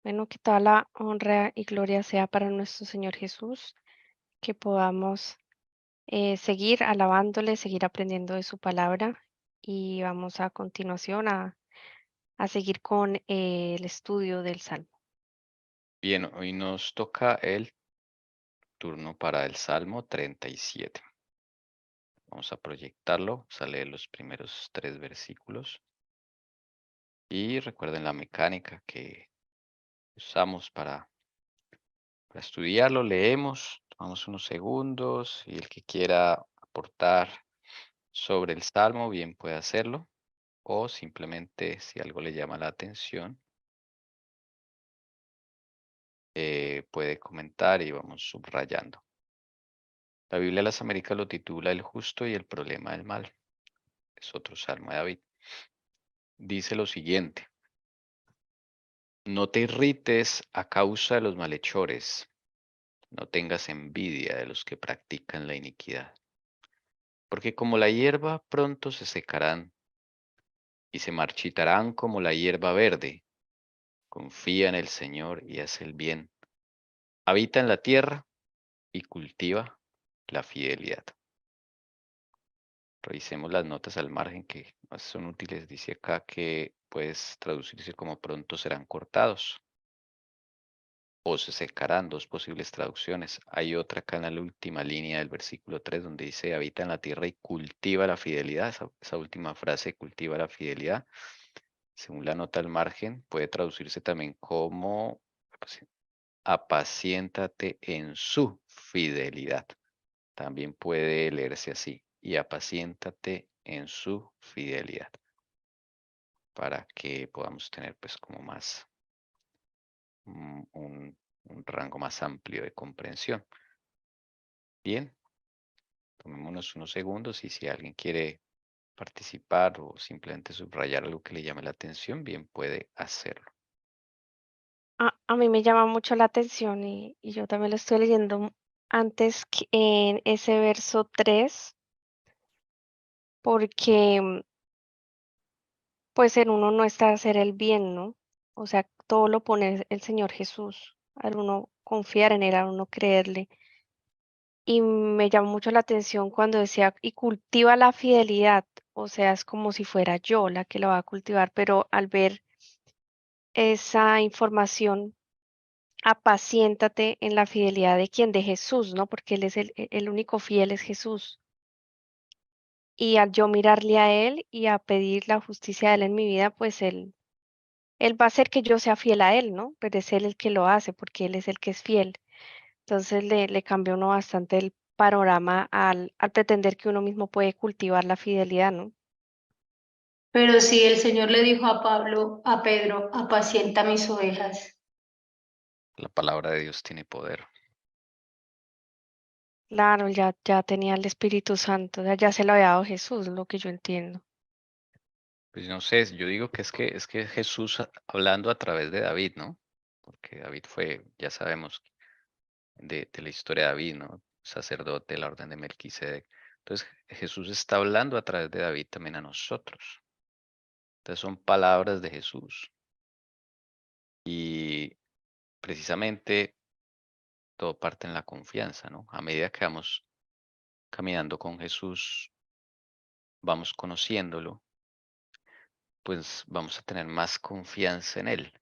Bueno, que toda la honra y gloria sea para nuestro Señor Jesús, que podamos seguir alabándole, seguir aprendiendo de su palabra y vamos a continuación a seguir con el estudio del Salmo. Bien, hoy nos toca el turno para el Salmo 37. Vamos a proyectarlo, vamos a leer los primeros 3 versículos y recuerden la mecánica que usamos para estudiarlo. Leemos, tomamos unos segundos y el que quiera aportar sobre el Salmo bien puede hacerlo o simplemente si algo le llama la atención puede comentar y vamos subrayando. La Biblia de las Américas lo titula El justo y el problema del mal. Es otro salmo de David. Dice lo siguiente: No te irrites a causa de los malhechores, no tengas envidia de los que practican la iniquidad, porque como la hierba pronto se secarán y se marchitarán como la hierba verde. Confía en el Señor y haz el bien. Habita en la tierra y cultiva la fidelidad. Revisemos las notas al margen que más son útiles. Dice acá que puedes traducirse como pronto serán cortados o se secarán, dos posibles traducciones. Hay otra acá en la última línea del versículo 3 donde dice habita en la tierra y cultiva la fidelidad. Esa última frase, cultiva la fidelidad, según la nota al margen, puede traducirse también como pues, apaciéntate en su fidelidad. También puede leerse así, y apaciéntate en su fidelidad, para que podamos tener pues como más un rango más amplio de comprensión. Bien, tomémonos unos segundos y si alguien quiere participar o simplemente subrayar algo que le llame la atención, bien puede hacerlo. A mí me llama mucho la atención y yo también lo estoy leyendo antes que en ese verso 3, porque pues en uno no está hacer el bien, ¿no? O sea, todo lo pone el Señor Jesús, al uno confiar en Él, al uno creerle. Y me llamó mucho la atención cuando decía, y cultiva la fidelidad, o sea, es como si fuera yo la que la va a cultivar, pero al ver esa información, apaciéntate en la fidelidad de quién, de Jesús, ¿no? Porque Él es el único fiel, es Jesús. Y al yo mirarle a Él y a pedir la justicia de Él en mi vida, pues Él va a hacer que yo sea fiel a Él, ¿no? Pero es Él el que lo hace, porque Él es el que es fiel. Entonces le cambia a uno bastante el panorama al pretender que uno mismo puede cultivar la fidelidad, ¿no? Pero si el Señor le dijo a Pedro, apacienta mis ovejas. La palabra de Dios tiene poder. Claro, ya tenía el Espíritu Santo, ya se lo había dado Jesús, lo que yo entiendo. Pues no sé, yo digo que es que Jesús hablando a través de David, ¿no? Porque David fue, ya sabemos, de la historia de David, ¿no? Sacerdote de la orden de Melquisedec. Entonces Jesús está hablando a través de David también a nosotros. Entonces son palabras de Jesús. Y precisamente todo parte en la confianza, ¿no? A medida que vamos caminando con Jesús, vamos conociéndolo, pues vamos a tener más confianza en Él.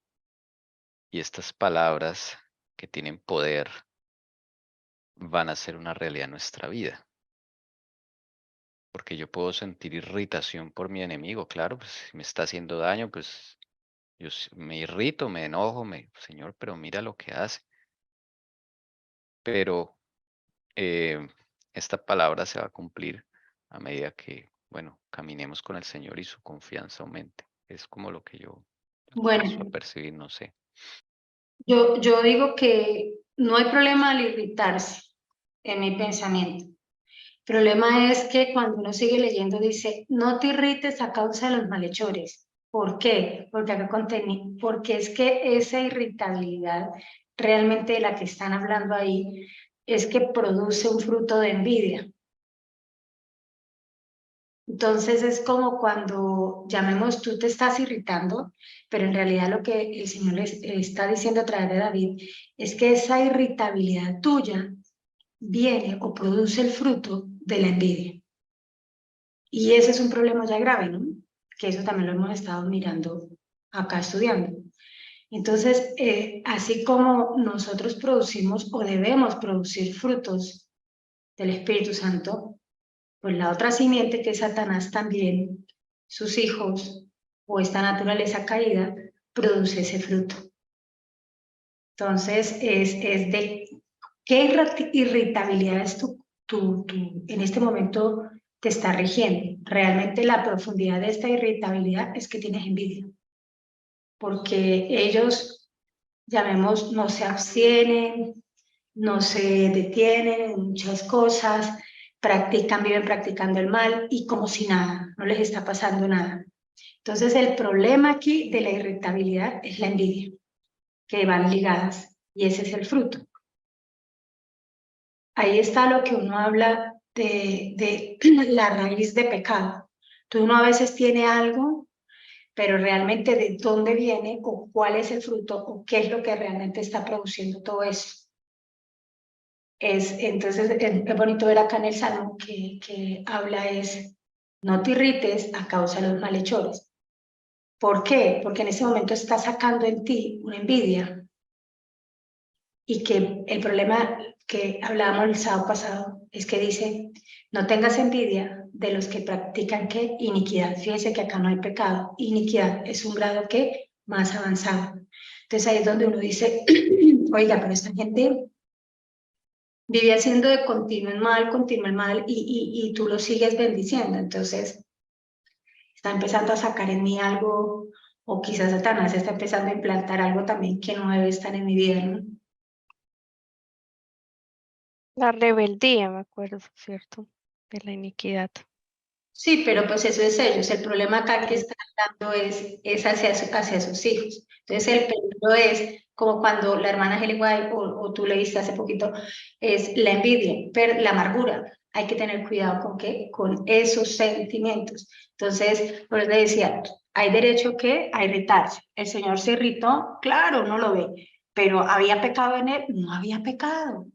Y estas palabras que tienen poder van a ser una realidad en nuestra vida. Porque yo puedo sentir irritación por mi enemigo, claro, pues si me está haciendo daño, pues me irrito, me enojo, Señor, pero mira lo que hace. Pero eh, esta palabra se va a cumplir a medida que, bueno, caminemos con el Señor y su confianza aumente. Es como lo que yo alcanzo a Bueno, percibir, no sé. yo digo que no hay problema al irritarse en mi pensamiento. El problema es que cuando uno sigue leyendo dice, no te irrites a causa de los malhechores. ¿Por qué? Porque acá porque es que esa irritabilidad realmente de la que están hablando ahí es que produce un fruto de envidia. Entonces es como cuando, llamemos, tú te estás irritando, pero en realidad lo que el Señor les está diciendo a través de David es que esa irritabilidad tuya viene o produce el fruto de la envidia. Y ese es un problema ya grave, ¿no? Que eso también lo hemos estado mirando acá estudiando. Entonces, así como nosotros producimos o debemos producir frutos del Espíritu Santo, pues la otra simiente que es Satanás también, sus hijos o esta naturaleza caída, produce ese fruto. Entonces, es de qué irritabilidades tú en este momento te está rigiendo. Realmente la profundidad de esta irritabilidad es que tienes envidia, porque ellos, llamemos, no se abstienen, no se detienen en muchas cosas, viven practicando el mal y como si nada, no les está pasando nada. Entonces el problema aquí de la irritabilidad es la envidia, que van ligadas y ese es el fruto. Ahí está lo que uno habla de la raíz de pecado. Entonces uno a veces tiene algo, pero realmente de dónde viene o cuál es el fruto o qué es lo que realmente está produciendo todo eso. Entonces es bonito ver acá en el Salmo que habla es, no te irrites a causa de los malhechores. ¿Por qué? Porque en ese momento está sacando en ti una envidia y que el problema que hablábamos el sábado pasado es que dice, no tengas envidia de los que practican ¿qué? Iniquidad. Fíjese que acá no hay pecado. Iniquidad es un grado que más avanzado. Entonces ahí es donde uno dice, oiga, pero esta gente vive haciendo de continuo el mal y tú lo sigues bendiciendo. Entonces está empezando a sacar en mí algo, o quizás Satanás está empezando a implantar algo también que no debe estar en mi vida, ¿no? La rebeldía, me acuerdo, ¿cierto? De la iniquidad. Sí, pero pues eso es ellos. El problema acá que está dando es hacia sus hijos. Entonces el peligro es como cuando la hermana Helen White o tú leíste hace poquito, es la envidia, pero la amargura. Hay que tener cuidado con qué, con esos sentimientos. Entonces, por eso le decía, hay derecho que a irritarse. El Señor se irritó, claro, no lo ve, pero ¿había pecado en él? No había pecado.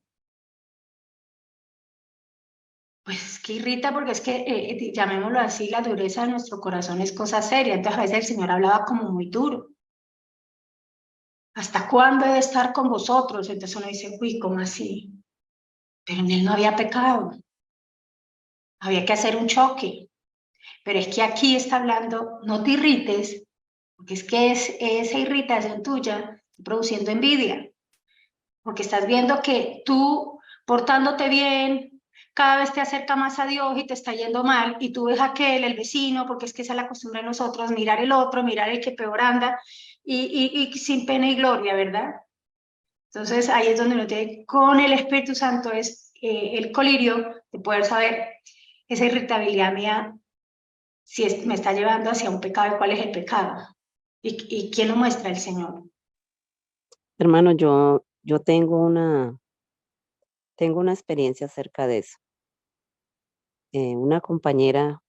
Pues es que irrita porque es que, llamémoslo así, la dureza de nuestro corazón es cosa seria. Entonces a veces el Señor hablaba como muy duro. ¿Hasta cuándo he de estar con vosotros? Entonces uno dice, uy, ¿cómo así? Pero en él no había pecado. Había que hacer un choque. Pero es que aquí está hablando, no te irrites, porque es que esa irritación tuya está produciendo envidia. Porque estás viendo que tú, portándote bien, cada vez te acerca más a Dios y te está yendo mal, y tú ves a aquel, el vecino, porque es que esa es la costumbre de nosotros, mirar el otro, mirar el que peor anda, y sin pena y gloria, ¿verdad? Entonces ahí es donde uno tiene, con el Espíritu Santo es el colirio de poder saber esa irritabilidad mía, si me está llevando hacia un pecado, ¿cuál es el pecado? ¿Y quién lo muestra? El Señor. Hermano, yo tengo una experiencia acerca de eso. Una compañera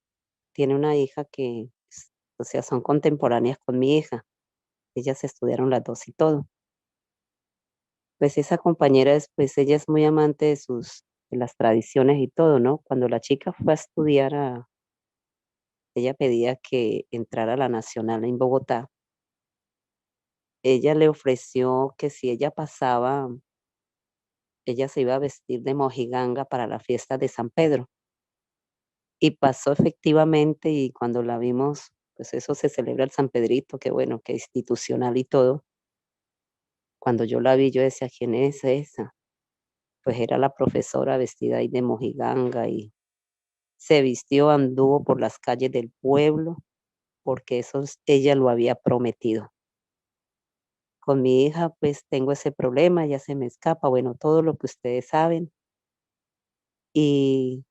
tiene una hija que, o sea, son contemporáneas con mi hija. Ellas estudiaron las dos y todo. Pues esa compañera pues ella es muy amante de las tradiciones y todo, ¿no? Cuando la chica fue a estudiar ella pedía que entrara a la Nacional en Bogotá. Ella le ofreció que si ella pasaba, ella se iba a vestir de mojiganga para la fiesta de San Pedro. Y pasó efectivamente, y cuando la vimos, pues eso se celebra el San Pedrito, que bueno, que institucional y todo. Cuando yo la vi, yo decía, ¿quién es esa? Pues era la profesora vestida ahí de mojiganga y se vistió, anduvo por las calles del pueblo, porque ella lo había prometido. Con mi hija, pues tengo ese problema, ya se me escapa, bueno, todo lo que ustedes saben. Y,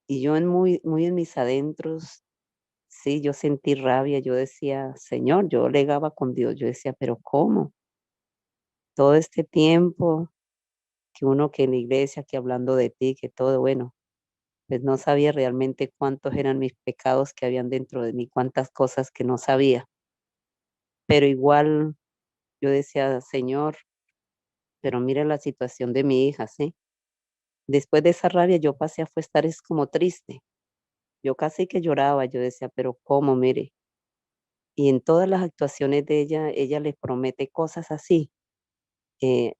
y yo muy en mis adentros, sí, yo sentí rabia, yo decía, Señor, yo legaba con Dios, yo decía, pero ¿cómo? Todo este tiempo que uno que en la iglesia, que hablando de ti, que todo, bueno, pues no sabía realmente cuántos eran mis pecados que habían dentro de mí, cuántas cosas que no sabía. Pero igual yo decía, Señor, pero mira la situación de mi hija, ¿sí? Después de esa rabia yo pasé a fue estar es como triste. Yo casi que lloraba, yo decía, pero ¿cómo? Mire. Y en todas las actuaciones de ella le promete cosas así.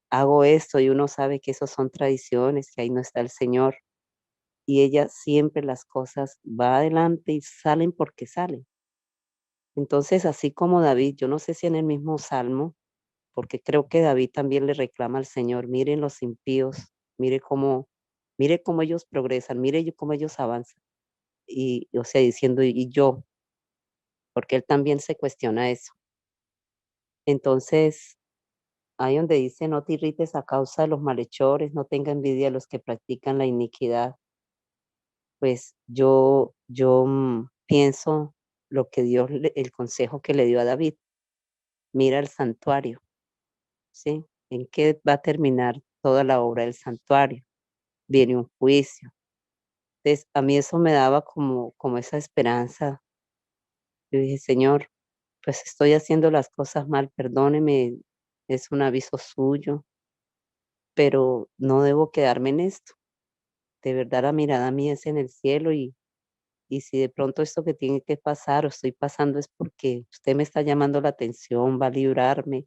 Hago esto y uno sabe que esos son tradiciones, que ahí no está el Señor. Y ella siempre las cosas va adelante y salen porque salen. Entonces, así como David, yo no sé si en el mismo salmo, porque creo que David también le reclama al Señor, miren los impíos, mire cómo ellos progresan, cómo ellos avanzan. Y, o sea, diciendo, y yo, porque él también se cuestiona eso. Entonces, ahí donde dice, no te irrites a causa de los malhechores, no tenga envidia de los que practican la iniquidad. Pues yo pienso lo que el consejo que le dio a David, mira el santuario, ¿sí? ¿En qué va a terminar toda la obra del santuario? Viene un juicio. Entonces, a mí eso me daba como esa esperanza. Yo dije, Señor, pues estoy haciendo las cosas mal, perdóneme, es un aviso suyo, pero no debo quedarme en esto. De verdad la mirada mía es en el cielo y si de pronto esto que tiene que pasar o estoy pasando es porque usted me está llamando la atención, va a librarme,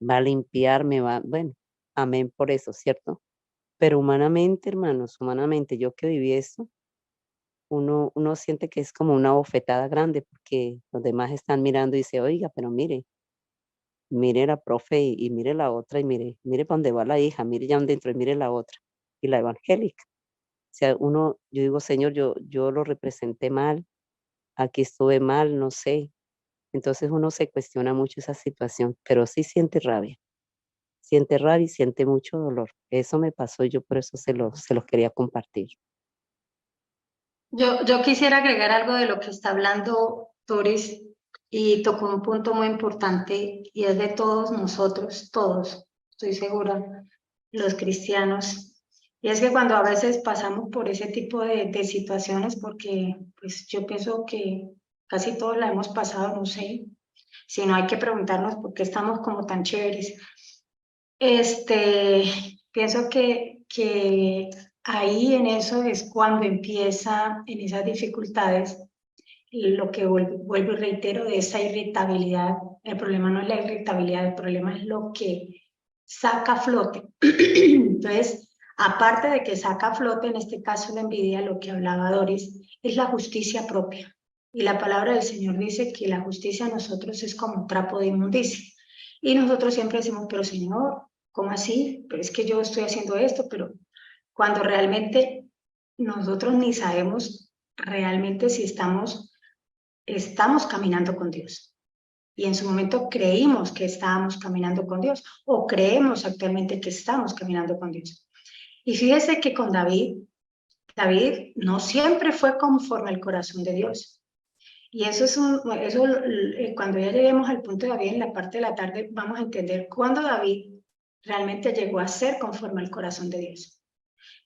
va a limpiarme, bueno, amén por eso, ¿cierto? Pero humanamente, hermanos, humanamente, yo que viví esto, uno siente que es como una bofetada grande porque los demás están mirando y dice, oiga, pero mire la profe y mire la otra y mire para dónde va la hija, mire ya dentro y mire la otra y la evangélica. O sea, yo digo, Señor, yo lo representé mal, aquí estuve mal, no sé. Entonces uno se cuestiona mucho esa situación, pero sí siente rabia y siente mucho dolor. Eso me pasó y yo por eso se los quería compartir. Yo quisiera agregar algo de lo que está hablando Doris y tocó un punto muy importante y es de todos nosotros, todos, estoy segura, los cristianos. Y es que cuando a veces pasamos por ese tipo de situaciones, porque pues yo pienso que casi todos la hemos pasado, no sé, si no hay que preguntarnos por qué estamos como tan chéveres. Pienso que ahí en eso es cuando empieza, en esas dificultades, lo que vuelvo y reitero de esa irritabilidad. El problema no es la irritabilidad, el problema es lo que saca a flote. Entonces, aparte de que saca a flote, en este caso la envidia, lo que hablaba Doris, es la justicia propia. Y la palabra del Señor dice que la justicia a nosotros es como un trapo de inmundicia. Y nosotros siempre decimos, pero Señor, ¿cómo así? Pero es que yo estoy haciendo esto, pero cuando realmente nosotros ni sabemos realmente si estamos caminando con Dios. Y en su momento creímos que estábamos caminando con Dios o creemos actualmente que estamos caminando con Dios. Y fíjese que con David no siempre fue conforme al corazón de Dios. Y cuando ya lleguemos al punto de David en la parte de la tarde, vamos a entender cuándo David realmente llegó a ser conforme al corazón de Dios.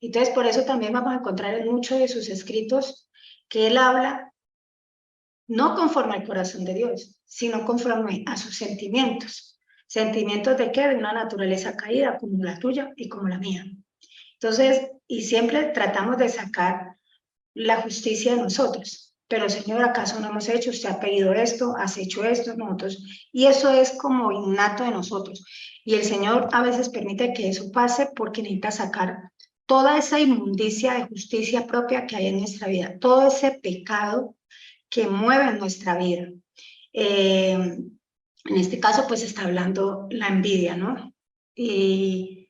Entonces, por eso también vamos a encontrar en muchos de sus escritos que él habla no conforme al corazón de Dios, sino conforme a sus sentimientos. ¿Sentimientos de qué? De una naturaleza caída como la tuya y como la mía. Entonces, y siempre tratamos de sacar la justicia de nosotros. Pero Señor, ¿acaso no hemos hecho? Usted ha pedido esto, has hecho esto, nosotros. Y eso es como innato de nosotros. Y el Señor a veces permite que eso pase porque necesita sacar toda esa inmundicia de justicia propia que hay en nuestra vida, todo ese pecado que mueve nuestra vida. En este caso, pues está hablando la envidia, ¿no? Y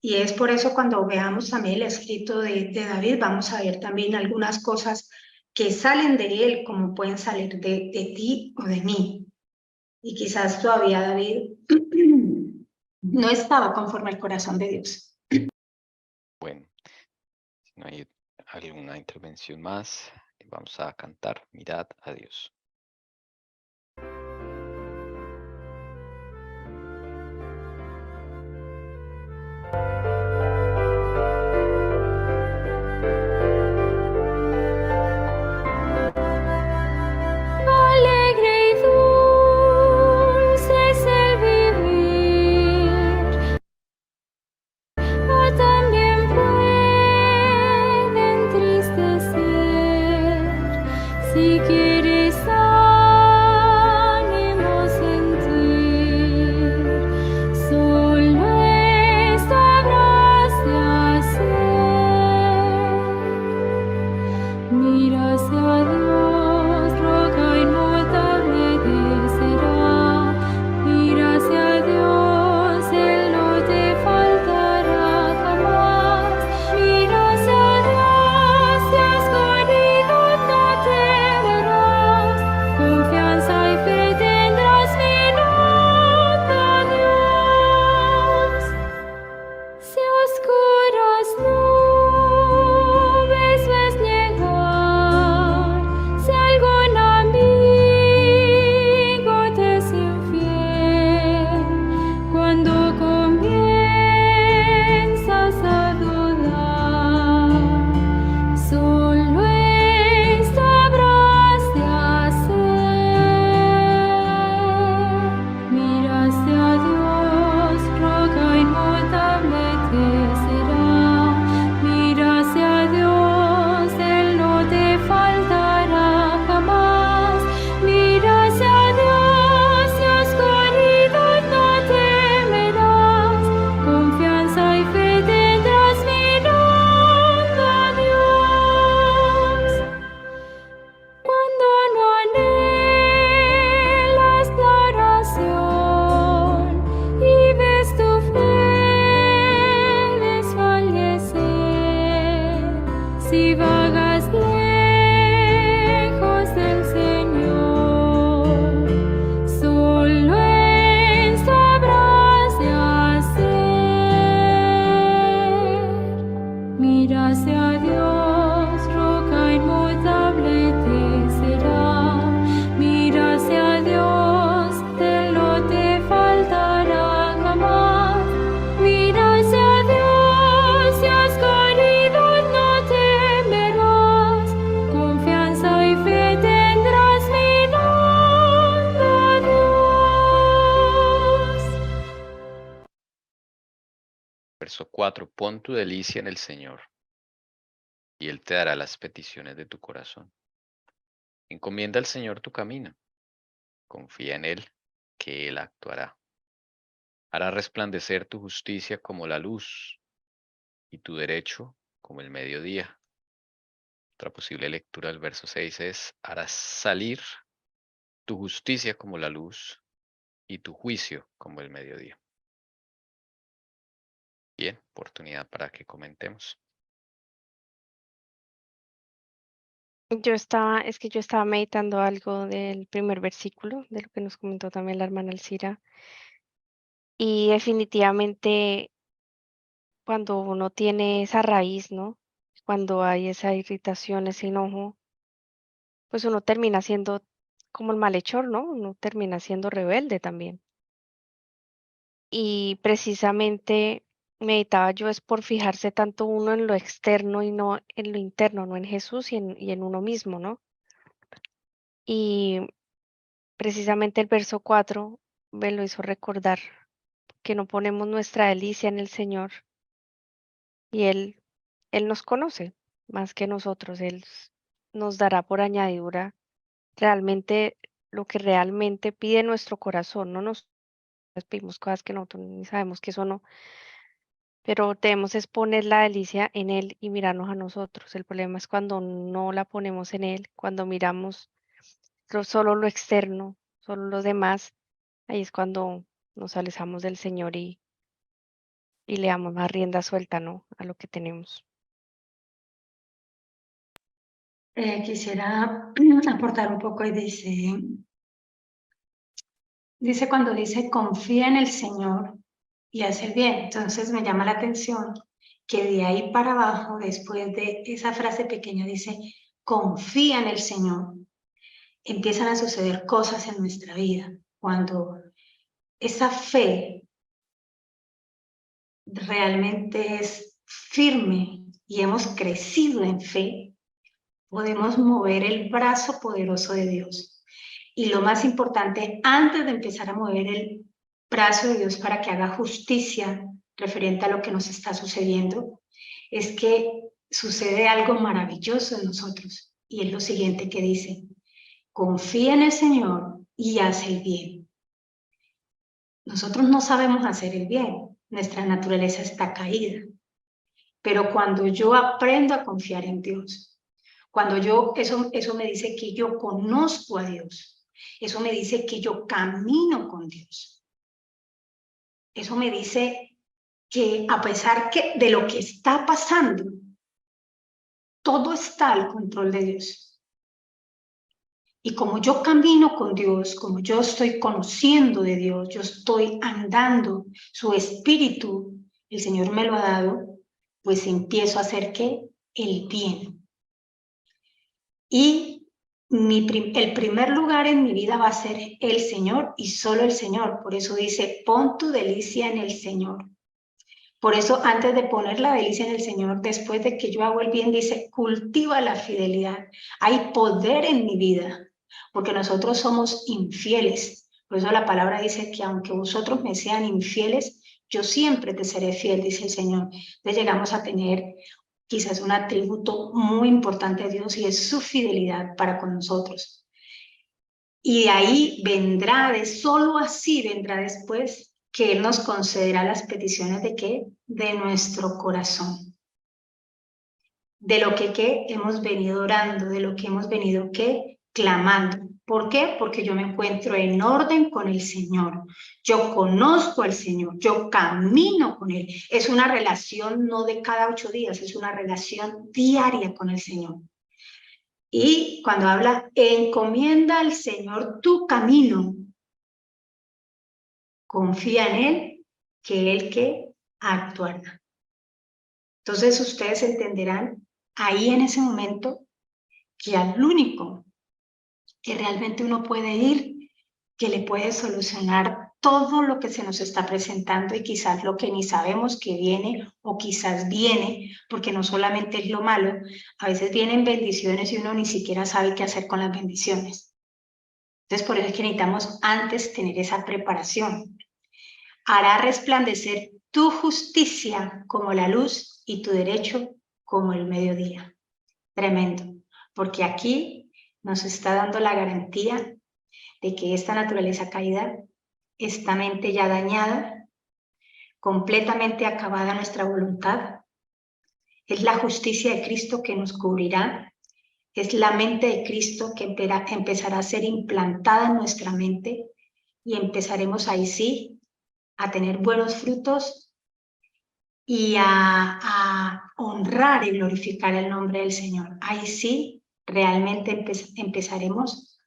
es por eso cuando veamos también el escrito de David, vamos a ver también algunas cosas que salen de él, como pueden salir de ti o de mí. Y quizás todavía David no estaba conforme al corazón de Dios. Bueno, si no hay alguna intervención más, vamos a cantar Mirad a Dios. Verso 4. Pon tu delicia en el Señor, y Él te dará las peticiones de tu corazón. Encomienda al Señor tu camino. Confía en Él, que Él actuará. Hará resplandecer tu justicia como la luz y tu derecho como el mediodía. Otra posible lectura del verso 6 es: harás salir tu justicia como la luz y tu juicio como el mediodía. Bien, oportunidad para que comentemos. Es que yo estaba meditando algo del primer versículo, de lo que nos comentó también la hermana Alcira, y definitivamente cuando uno tiene esa raíz, ¿no? Cuando hay esa irritación, ese enojo, pues uno termina siendo como el malhechor, ¿no? Uno termina siendo rebelde también. Y precisamente meditaba yo es por fijarse tanto uno en lo externo y no en lo interno, no en Jesús y en uno mismo, ¿no? Y precisamente el verso 4 me lo hizo recordar, que no ponemos nuestra delicia en el Señor y Él nos conoce más que nosotros, nos dará por añadidura realmente lo que realmente pide nuestro corazón, no nos pedimos cosas que nosotros ni sabemos que eso no, pero debemos es poner la delicia en Él y mirarnos a nosotros. El problema es cuando no la ponemos en Él, cuando miramos solo lo externo, solo los demás, ahí es cuando nos alejamos del Señor y le damos más rienda suelta, ¿no? A lo que tenemos. Quisiera aportar un poco y dice cuando dice confía en el Señor y haz el bien. Entonces me llama la atención que de ahí para abajo, después de esa frase pequeña, dice confía en el Señor. Empiezan a suceder cosas en nuestra vida. Cuando esa fe realmente es firme y hemos crecido en fe, podemos mover el brazo poderoso de Dios. Y lo más importante, antes de empezar a mover el brazo de Dios para que haga justicia referente a lo que nos está sucediendo, es que sucede algo maravilloso en nosotros. Y es lo siguiente que dice: confía en el Señor y haz el bien. Nosotros no sabemos hacer el bien, nuestra naturaleza está caída. Pero cuando yo aprendo a confiar en Dios, cuando eso me dice que yo conozco a Dios, eso me dice que yo camino con Dios. Eso me dice que a pesar de lo que está pasando, todo está al control de Dios. Y como yo camino con Dios, como yo estoy conociendo de Dios, yo estoy andando, su espíritu, el Señor me lo ha dado, pues empiezo a hacer ¿qué? El bien. Y el primer lugar en mi vida va a ser el Señor y solo el Señor. Por eso dice, pon tu delicia en el Señor. Por eso antes de poner la delicia en el Señor, después de que yo hago el bien, dice, cultiva la fidelidad. Hay poder en mi vida, porque nosotros somos infieles. Por eso la palabra dice que aunque vosotros me sean infieles, yo siempre te seré fiel, dice el Señor. Entonces llegamos a tener quizás un atributo muy importante de Dios y es su fidelidad para con nosotros. Y de ahí vendrá, solo así vendrá después que Él nos concederá las peticiones de ¿qué? De nuestro corazón. De lo que hemos venido orando, de lo que hemos venido ¿qué? Clamando. ¿Por qué? Porque yo me encuentro en orden con el Señor. Yo conozco al Señor, yo camino con Él. Es una relación no de cada 8 días, es una relación diaria con el Señor. Y cuando habla, encomienda al Señor tu camino. Confía en Él, que Él que actuará. Entonces ustedes entenderán ahí en ese momento que al único que realmente uno puede ir, que le puede solucionar todo lo que se nos está presentando y quizás lo que ni sabemos que viene o quizás viene, porque no solamente es lo malo, a veces vienen bendiciones y uno ni siquiera sabe qué hacer con las bendiciones. Entonces por eso es que necesitamos antes tener esa preparación. Hará resplandecer tu justicia como la luz y tu derecho como el mediodía. Tremendo, porque aquí nos está dando la garantía de que esta naturaleza caída, esta mente ya dañada, completamente acabada nuestra voluntad, es la justicia de Cristo que nos cubrirá, es la mente de Cristo que empezará a ser implantada en nuestra mente y empezaremos ahí sí a tener buenos frutos y a honrar y glorificar el nombre del Señor. Ahí sí realmente empezaremos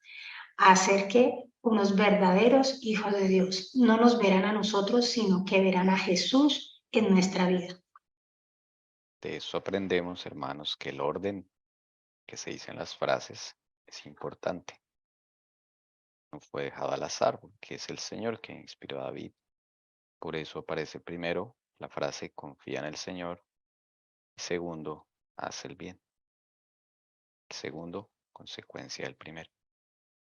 a hacer que unos verdaderos hijos de Dios. No nos verán a nosotros, sino que verán a Jesús en nuestra vida. De eso aprendemos, hermanos, que el orden que se dice en las frases es importante. No fue dejado al azar, porque es el Señor que inspiró a David. Por eso aparece primero la frase confía en el Señor y segundo, haz el bien. El segundo, consecuencia del primero.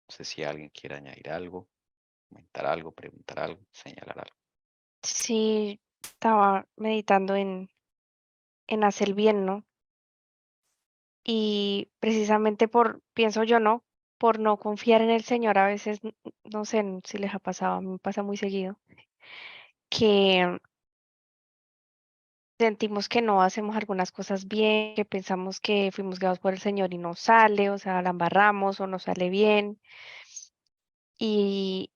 No sé si alguien quiere añadir algo, comentar algo, preguntar algo, señalar algo. Sí, estaba meditando en hacer el bien, ¿no? Y precisamente pienso yo, ¿no? Por no confiar en el Señor, a veces, no sé si les ha pasado, a mí me pasa muy seguido, que sentimos que no hacemos algunas cosas bien, que pensamos que fuimos guiados por el Señor y no sale, o sea, la embarramos o no sale bien. Y,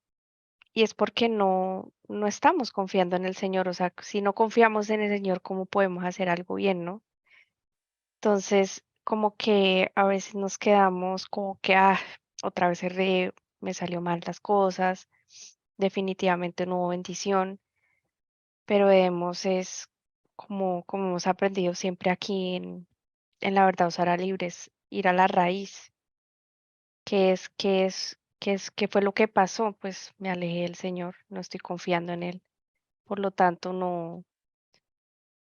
y es porque no estamos confiando en el Señor, o sea, si no confiamos en el Señor, ¿cómo podemos hacer algo bien, no? Entonces, como que a veces nos quedamos como que, otra vez erré, me salió mal las cosas, definitivamente no hubo bendición, pero debemos es como hemos aprendido siempre aquí en la verdad usar a libres, ir a la raíz, qué fue lo que pasó, pues me alejé del Señor, no estoy confiando en Él, por lo tanto no,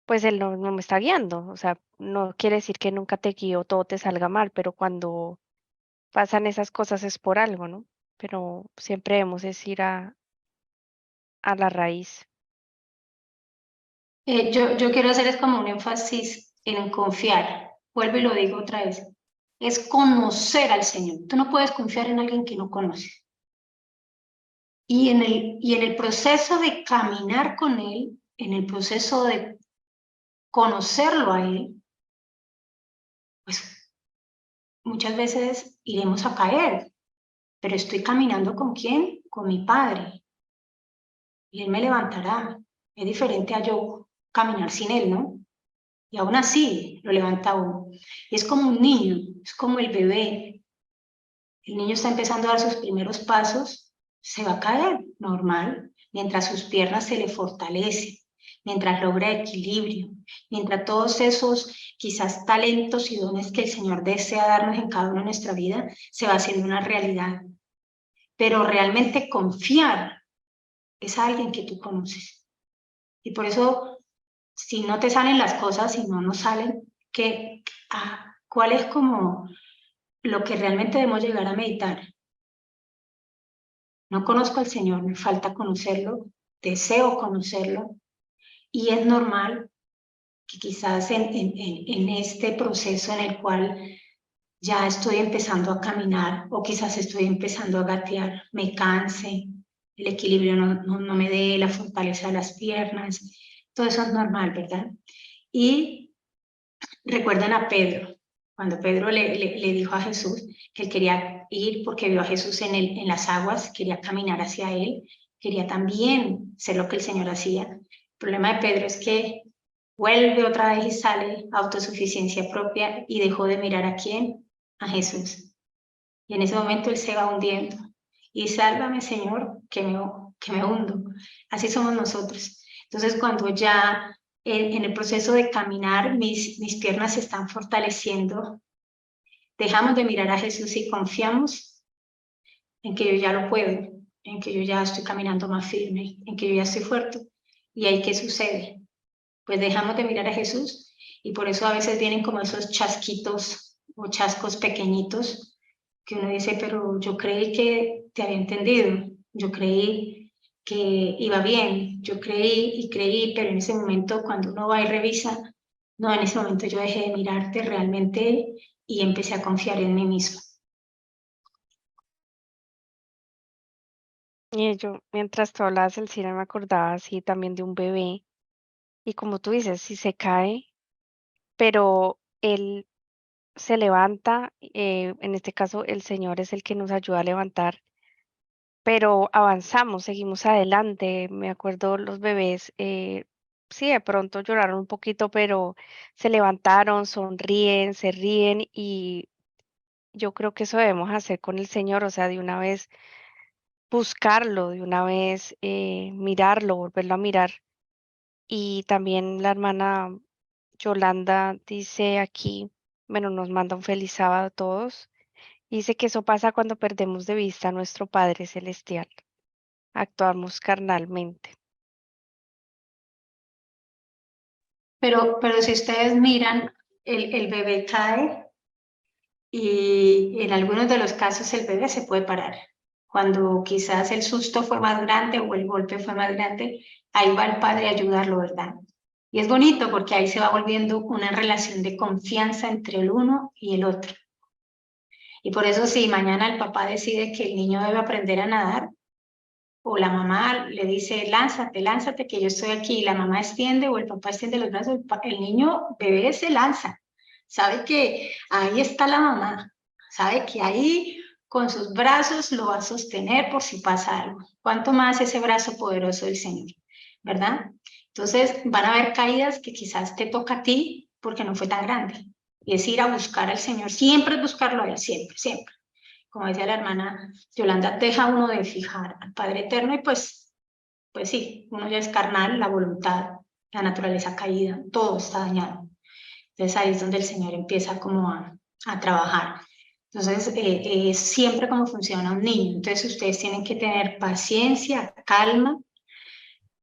pues Él no me está guiando, o sea, no quiere decir que nunca te guío, todo te salga mal, pero cuando pasan esas cosas es por algo, ¿no? Pero siempre debemos es ir a la raíz. Yo quiero hacer es como un énfasis en confiar. Vuelvo y lo digo otra vez. Es conocer al Señor. Tú no puedes confiar en alguien que no conoces. Y en el proceso de caminar con Él, en el proceso de conocerlo a Él, pues muchas veces iremos a caer. Pero estoy caminando ¿con quién? Con mi Padre. Y Él me levantará. Es diferente a yo caminar sin Él, ¿no? Y aún así lo levanta uno. Y es como un niño, es como el bebé. El niño está empezando a dar sus primeros pasos, se va a caer, normal, mientras sus piernas se le fortalecen, mientras logra equilibrio, mientras todos esos quizás talentos y dones que el Señor desea darnos en cada una de nuestra vida se va haciendo una realidad. Pero realmente confiar es a alguien que tú conoces. Y por eso, si no te salen las cosas, si no nos salen, ¿cuál es como lo que realmente debemos llegar a meditar? No conozco al Señor, me falta conocerlo, deseo conocerlo, y es normal que quizás en este proceso en el cual ya estoy empezando a caminar o quizás estoy empezando a gatear, me canse, el equilibrio no me dé, la fortaleza de las piernas, todo eso es normal, ¿verdad? Y recuerdan a Pedro, cuando Pedro le dijo a Jesús que él quería ir porque vio a Jesús en las aguas, quería caminar hacia él, quería también ser lo que el Señor hacía. El problema de Pedro es que vuelve otra vez y sale autosuficiencia propia y dejó de mirar a quién, a Jesús. Y en ese momento él se va hundiendo. Y sálvame, Señor, que me hundo. Así somos nosotros. Entonces, cuando ya en el proceso de caminar mis piernas se están fortaleciendo, dejamos de mirar a Jesús y confiamos en que yo ya lo puedo, en que yo ya estoy caminando más firme, en que yo ya estoy fuerte. ¿Y ahí qué sucede? Pues dejamos de mirar a Jesús y por eso a veces vienen como esos chasquitos o chascos pequeñitos que uno dice, pero yo creí que te había entendido, yo creí iba bien. Yo creí y creí, pero en ese momento cuando uno va y revisa, no, en ese momento yo dejé de mirarte realmente y empecé a confiar en mí misma. Y yo, mientras tú hablabas del cine, me acordaba así también de un bebé. Y como tú dices, si se cae, pero él se levanta, en este caso el Señor es el que nos ayuda a levantar, pero avanzamos, seguimos adelante. Me acuerdo los bebés, sí, de pronto lloraron un poquito, pero se levantaron, sonríen, se ríen y yo creo que eso debemos hacer con el Señor, o sea, de una vez buscarlo, de una vez mirarlo, volverlo a mirar. Y también la hermana Yolanda dice aquí, bueno, nos manda un feliz sábado a todos. Dice que eso pasa cuando perdemos de vista a nuestro Padre Celestial. Actuamos carnalmente. Pero si ustedes miran, el bebé cae y en algunos de los casos el bebé se puede parar. Cuando quizás el susto fue más grande o el golpe fue más grande, ahí va el padre a ayudarlo, ¿verdad? Y es bonito porque ahí se va volviendo una relación de confianza entre el uno y el otro. Y por eso si mañana el papá decide que el niño debe aprender a nadar, o la mamá le dice, lánzate, lánzate, que yo estoy aquí, y la mamá extiende o el papá extiende los brazos, el niño bebé se lanza, sabe que ahí está la mamá, sabe que ahí con sus brazos lo va a sostener por si pasa algo. ¿Cuánto más ese brazo poderoso del Señor? ¿Verdad? Entonces van a haber caídas que quizás te toca a ti porque no fue tan grande. Y es ir a buscar al Señor, siempre es buscarlo a Él, siempre, siempre. Como decía la hermana Yolanda, deja uno de fijar al Padre Eterno y pues sí, uno ya es carnal, la voluntad, la naturaleza caída, todo está dañado. Entonces ahí es donde el Señor empieza como a trabajar. Entonces es siempre como funciona un niño. Entonces ustedes tienen que tener paciencia, calma.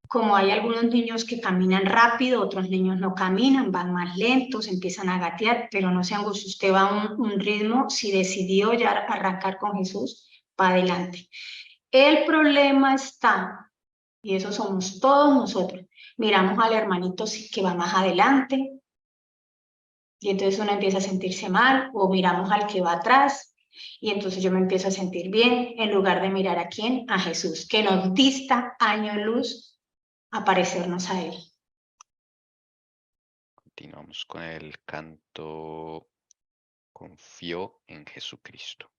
Como hay algunos niños que caminan rápido, otros niños no caminan, van más lentos, empiezan a gatear, pero no se angustie, usted va a un ritmo, si decidió ya arrancar con Jesús, para adelante. El problema está, y eso somos todos nosotros, miramos al hermanito que va más adelante, y entonces uno empieza a sentirse mal, o miramos al que va atrás, y entonces yo me empiezo a sentir bien, en lugar de mirar a quién, a Jesús, que nos dista año luz a parecernos a Él. Continuamos con el canto Confío en Jesucristo.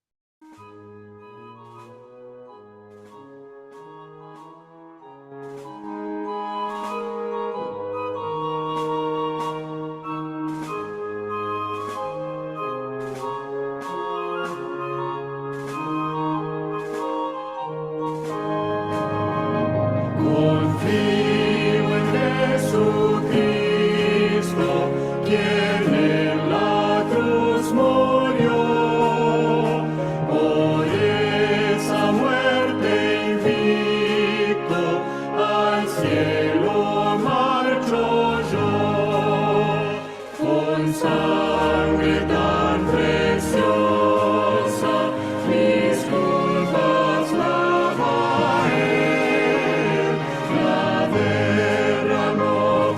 Confío en Jesucristo, quien en la cruz murió, por esa muerte invicto al cielo marcho yo, con sangre tan preciosa, mis culpas lava él, la derramó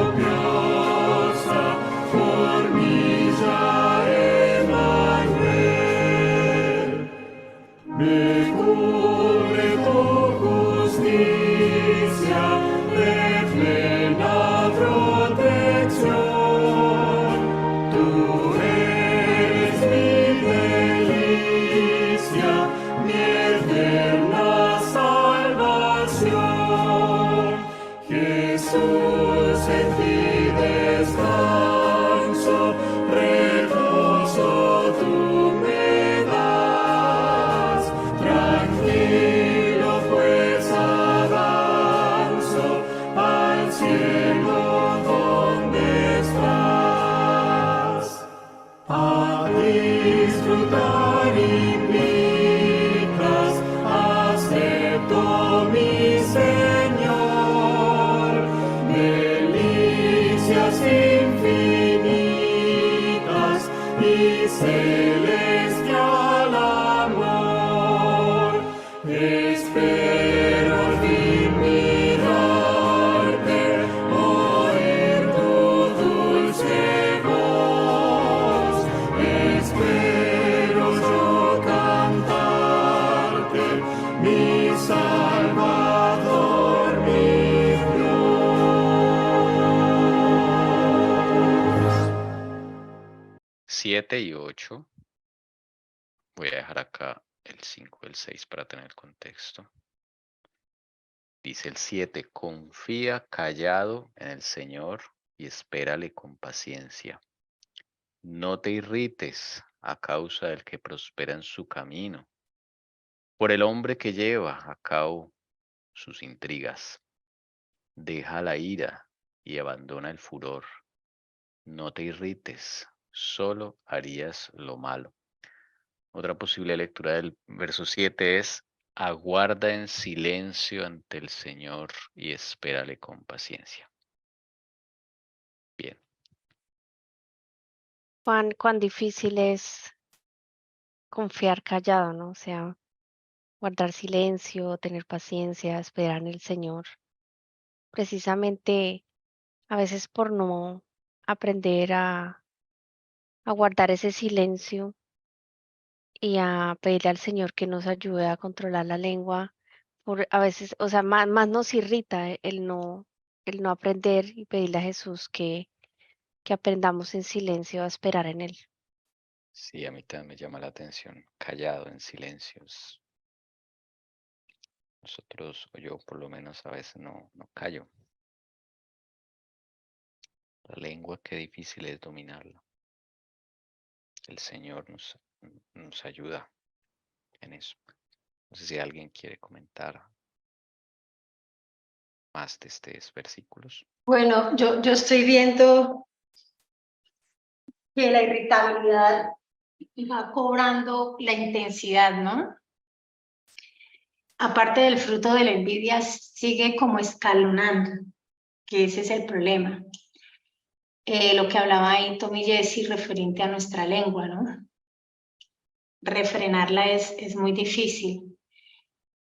copiosa, por mí ya Emmanuel. Me cubre tu justicia de plena protección. Tú eres mi delicia, mi eterna salvación. Jesús, en ti descanso, reposo tú me das. Tranquilo pues avanzo al cielo donde estás. A disfrutar invitas, acepto mi Señor, delicias infinitas y celestial amor. Espero el día 7 y 8. Voy a dejar acá el 5 y el 6 para tener contexto. Dice el 7, confía callado en el Señor y espérale con paciencia. No te irrites a causa del que prospera en su camino, por el hombre que lleva a cabo sus intrigas. Deja la ira y abandona el furor. No te irrites, solo harías lo malo. Otra posible lectura del verso 7 es: aguarda en silencio ante el Señor y espérale con paciencia. Bien, Cuán difícil es confiar callado, ¿no? O sea, guardar silencio, tener paciencia, esperar en el Señor. Precisamente a veces por no aprender a guardar ese silencio y a pedirle al Señor que nos ayude a controlar la lengua. A veces, o sea, más nos irrita el no aprender y pedirle a Jesús que aprendamos en silencio a esperar en Él. sí, a mí también me llama la atención. Callado, en silencios. Nosotros, o yo por lo menos, a veces no callo. La lengua, qué difícil es dominarla. El Señor nos ayuda en eso. No sé si alguien quiere comentar más de estos versículos. Bueno, yo estoy viendo que la irritabilidad va cobrando la intensidad, ¿no? Aparte del fruto de la envidia, sigue como escalonando, que ese es el problema. Lo que hablaba ahí Tommy Jesse referente a nuestra lengua, ¿no? Refrenarla es muy difícil.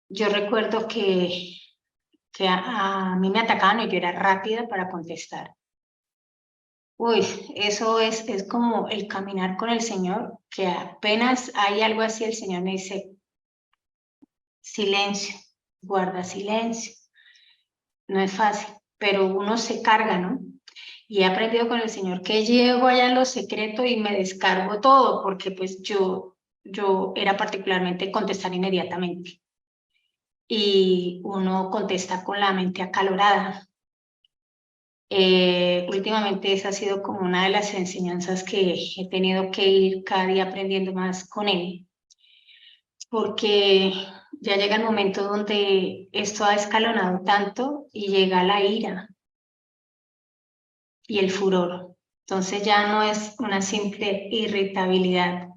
Yo recuerdo que a mí me atacaban y yo era rápida para contestar. Uy, eso es como el caminar con el Señor, que apenas hay algo así, el Señor me dice, silencio, guarda silencio. No es fácil, pero uno se carga, ¿no? Y he aprendido con el Señor que llego allá en lo secreto y me descargo todo, porque pues yo era particularmente contestar inmediatamente. Y uno contesta con la mente acalorada. Últimamente esa ha sido como una de las enseñanzas que he tenido que ir cada día aprendiendo más con Él, porque ya llega el momento donde esto ha escalonado tanto y llega la ira y el furor. Entonces ya no es una simple irritabilidad,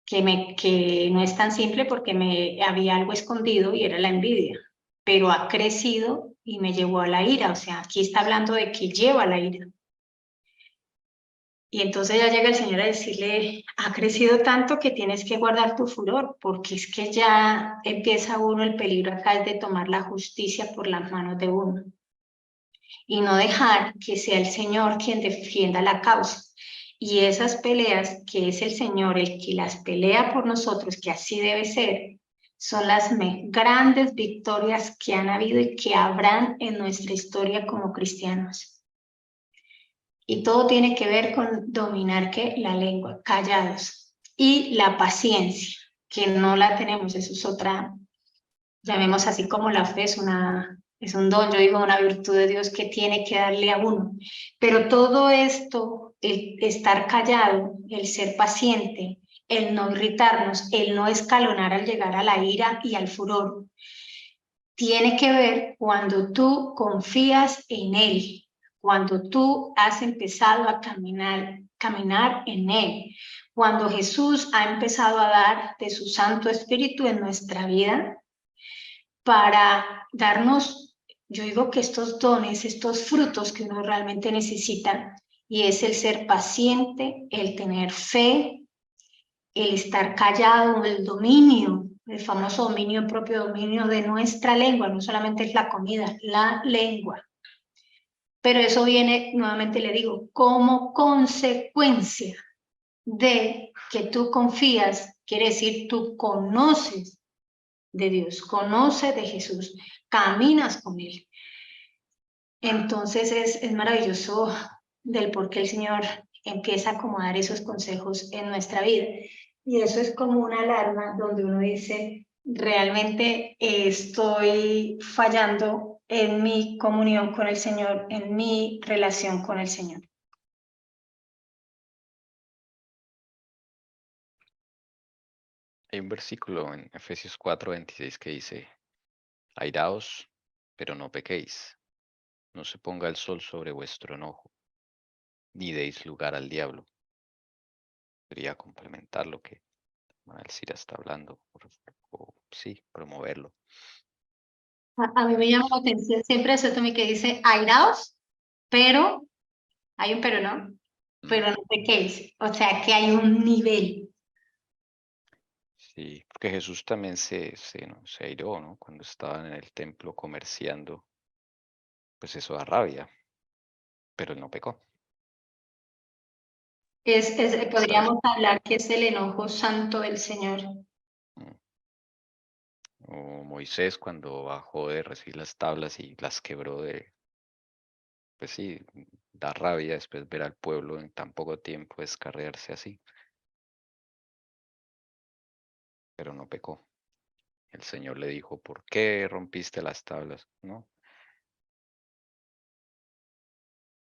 que no es tan simple porque me había algo escondido y era la envidia, pero ha crecido y me llevó a la ira. O sea, aquí está hablando de que lleva a la ira. Y entonces ya llega el Señor a decirle, ha crecido tanto que tienes que guardar tu furor, porque es que ya empieza uno, el peligro acá es de tomar la justicia por las manos de uno y no dejar que sea el Señor quien defienda la causa. Y esas peleas, que es el Señor el que las pelea por nosotros, que así debe ser, son las grandes victorias que han habido y que habrán en nuestra historia como cristianos. Y todo tiene que ver con dominar la lengua, callados. Y la paciencia, que no la tenemos, eso es otra, llamemos así como la fe, es un don, yo digo una virtud de Dios que tiene que darle a uno. Pero todo esto, el estar callado, el ser paciente, el no irritarnos, el no escalonar al llegar a la ira y al furor, tiene que ver cuando tú confías en Él, cuando tú has empezado a caminar en Él, cuando Jesús ha empezado a dar de su Santo Espíritu en nuestra vida para darnos, yo digo que estos dones, estos frutos que uno realmente necesita, y es el ser paciente, el tener fe, el estar callado, el dominio, el famoso dominio, propio dominio de nuestra lengua, no solamente es la comida, la lengua. Pero eso viene, nuevamente le digo, como consecuencia de que tú confías, quiere decir tú conoces de Dios, conoces de Jesús, caminas con Él. Entonces es maravilloso del por qué el Señor empieza a acomodar esos consejos en nuestra vida. Y eso es como una alarma donde uno dice, realmente estoy fallando en mi comunión con el Señor, en mi relación con el Señor. Hay un versículo en Efesios 4:26 que dice, airaos, pero no pequéis, no se ponga el sol sobre vuestro enojo, ni deis lugar al diablo. Quería complementar lo que Alcira está hablando, o sí, promoverlo. A mí me llama la atención siempre eso también que dice, airaos, pero, hay un pero no, pero no pequéis. O sea que hay un nivel. Sí, porque Jesús también se airó, ¿no? Cuando estaban en el templo comerciando, pues eso da rabia, pero él no pecó. Podríamos hablar que es el enojo santo del Señor. Mm. O Moisés cuando bajó de recibir las tablas y las quebró pues sí, da rabia después ver al pueblo en tan poco tiempo descarriarse así, pero no pecó. El Señor le dijo, ¿por qué rompiste las tablas? ¿No?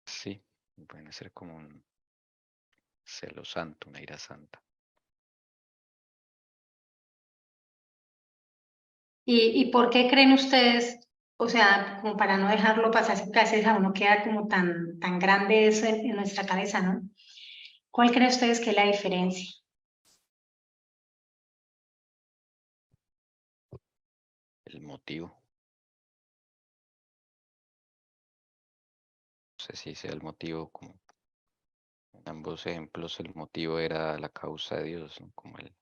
Sí, pueden ser como un celo santo, una ira santa. ¿Y por qué creen ustedes, o sea, como para no dejarlo pasar, que a veces a uno queda como tan grande eso en nuestra cabeza, ¿no? ¿Cuál creen ustedes que es la diferencia? El motivo. No sé si sea el motivo, como en ambos ejemplos, el motivo era la causa de Dios, ¿no? Como el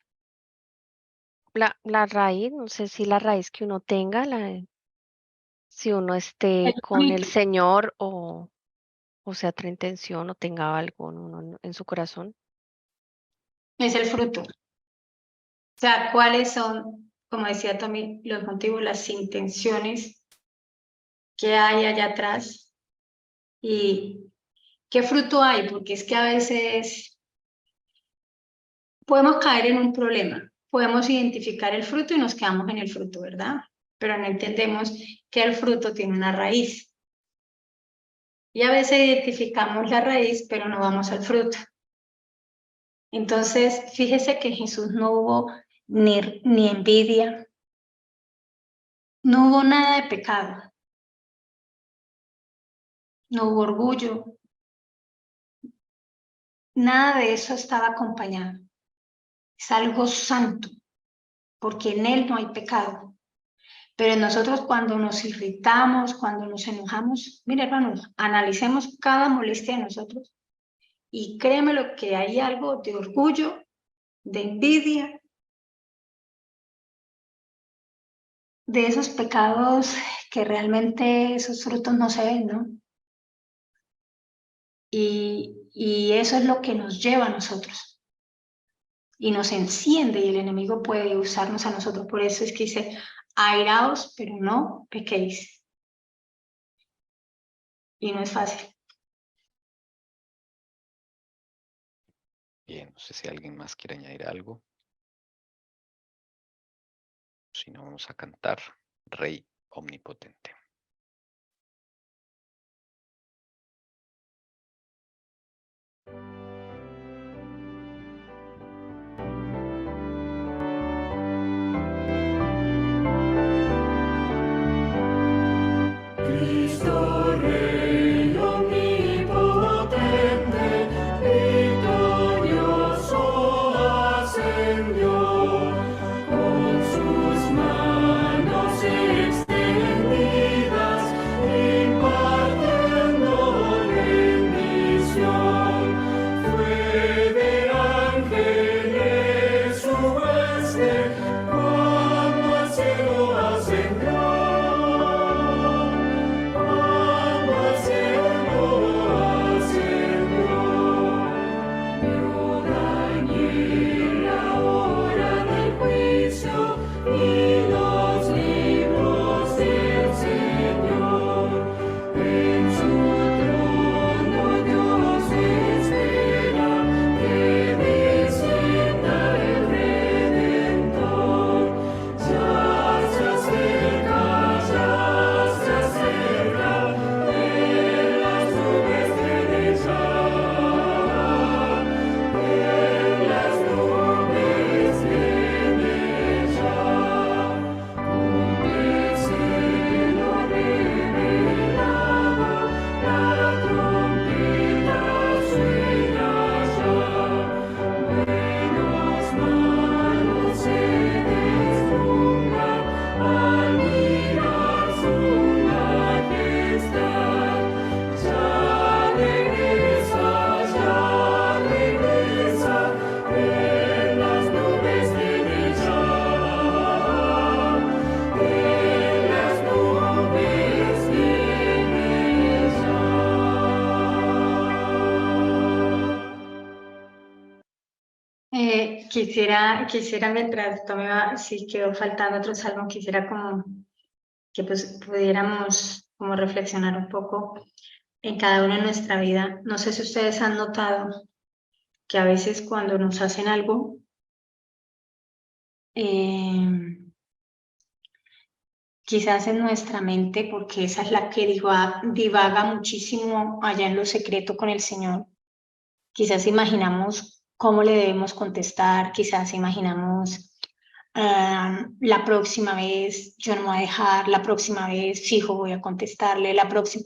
La raíz, no sé si la raíz que uno tenga, si uno esté El con el fruto. Señor o sea otra intención o tenga algo en su corazón. Es el fruto. O sea, ¿cuáles son, como decía también, los motivos, las intenciones que hay allá atrás? ¿Y qué fruto hay? Porque es que a veces podemos caer en un problema, podemos identificar el fruto y nos quedamos en el fruto, ¿verdad? Pero no entendemos que el fruto tiene una raíz. Y a veces identificamos la raíz, pero no vamos al fruto. Entonces, fíjese que en Jesús no hubo ni envidia, no hubo nada de pecado, no hubo orgullo, nada de eso estaba acompañado. Es algo santo, porque en él no hay pecado. Pero nosotros cuando nos irritamos, cuando nos enojamos, mire hermanos, analicemos cada molestia de nosotros y créeme lo que hay algo de orgullo, de envidia, de esos pecados que realmente esos frutos no se ven, ¿no? Y eso es lo que nos lleva a nosotros y nos enciende y el enemigo puede usarnos a nosotros. Por eso es que dice, airaos, pero no pequéis. Y no es fácil. bien, no sé si alguien más quiere añadir algo. Si no, vamos a cantar Rey Omnipotente. Cristo Rey omnipotente, victorioso ascendió, con sus manos extendidas. quisiera mientras tomaba, si quedó faltando otro salmo, quisiera como que pues pudiéramos como reflexionar un poco en cada uno de nuestra vida. No sé si ustedes han notado que a veces cuando nos hacen algo, quizás en nuestra mente, porque esa es la que divaga muchísimo allá en lo secreto con el Señor, quizás imaginamos cómo le debemos contestar, quizás imaginamos la próxima vez yo no me voy a dejar, la próxima vez fijo voy a contestarle, la próxima.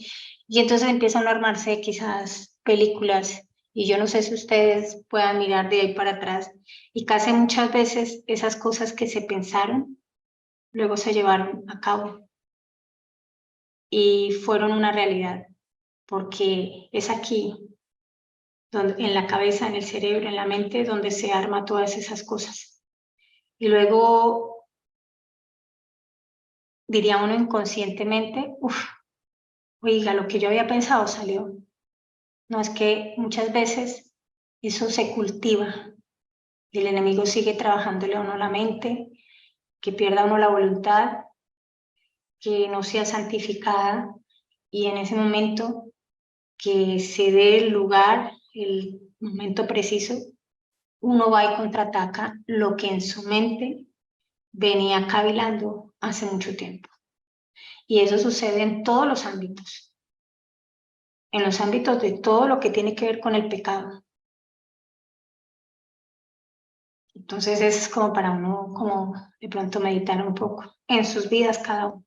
Y entonces empiezan a armarse quizás películas y yo no sé si ustedes puedan mirar de ahí para atrás y casi muchas veces esas cosas que se pensaron luego se llevaron a cabo y fueron una realidad, porque es aquí, donde, en la cabeza, en el cerebro, en la mente, donde se arma todas esas cosas. Y luego diría uno inconscientemente, oiga, lo que yo había pensado salió. No, es que muchas veces eso se cultiva y el enemigo sigue trabajándole a uno la mente, que pierda uno la voluntad, que no sea santificada y en ese momento que se dé el lugar, el momento preciso, uno va y contraataca lo que en su mente venía cavilando hace mucho tiempo. Y eso sucede en todos los ámbitos, en los ámbitos de todo lo que tiene que ver con el pecado. Entonces es como para uno, como de pronto meditar un poco en sus vidas cada uno.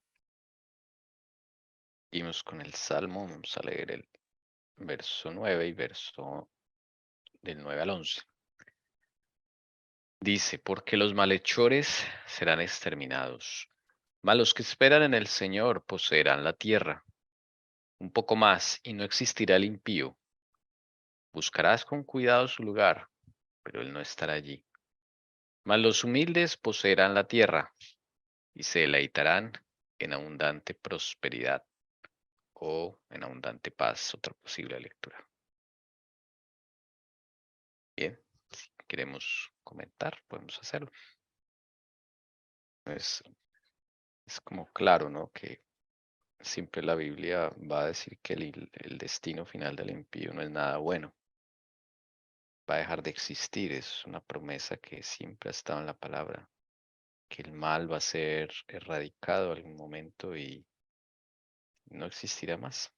Seguimos con el Salmo, vamos a leer el verso 9 y verso del 9 al 11. Dice, porque los malhechores serán exterminados, mas los que esperan en el Señor poseerán la tierra. Un poco más y no existirá el impío. Buscarás con cuidado su lugar, pero él no estará allí. Mas los humildes poseerán la tierra y se deleitarán en abundante prosperidad o en abundante paz, otra posible lectura. Bien, si queremos comentar, podemos hacerlo. Es como claro, ¿no? Que siempre la Biblia va a decir que el destino final del impío no es nada bueno. Va a dejar de existir, es una promesa que siempre ha estado en la palabra, que el mal va a ser erradicado en algún momento y no existirá más.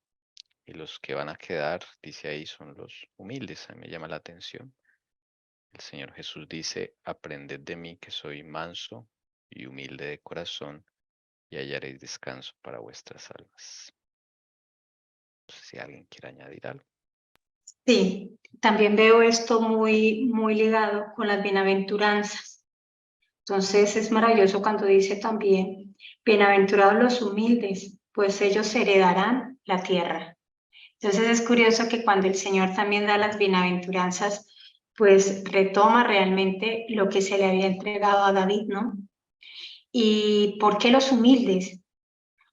Y los que van a quedar, dice ahí, son los humildes. A mí me llama la atención. El Señor Jesús dice, aprended de mí que soy manso y humilde de corazón y hallaréis descanso para vuestras almas. No sé si alguien quiere añadir algo. Sí, también veo esto muy, muy ligado con las bienaventuranzas. Entonces es maravilloso cuando dice también, bienaventurados los humildes, pues ellos heredarán la tierra. Entonces es curioso que cuando el Señor también da las bienaventuranzas, pues retoma realmente lo que se le había entregado a David, ¿no? ¿Y por qué los humildes?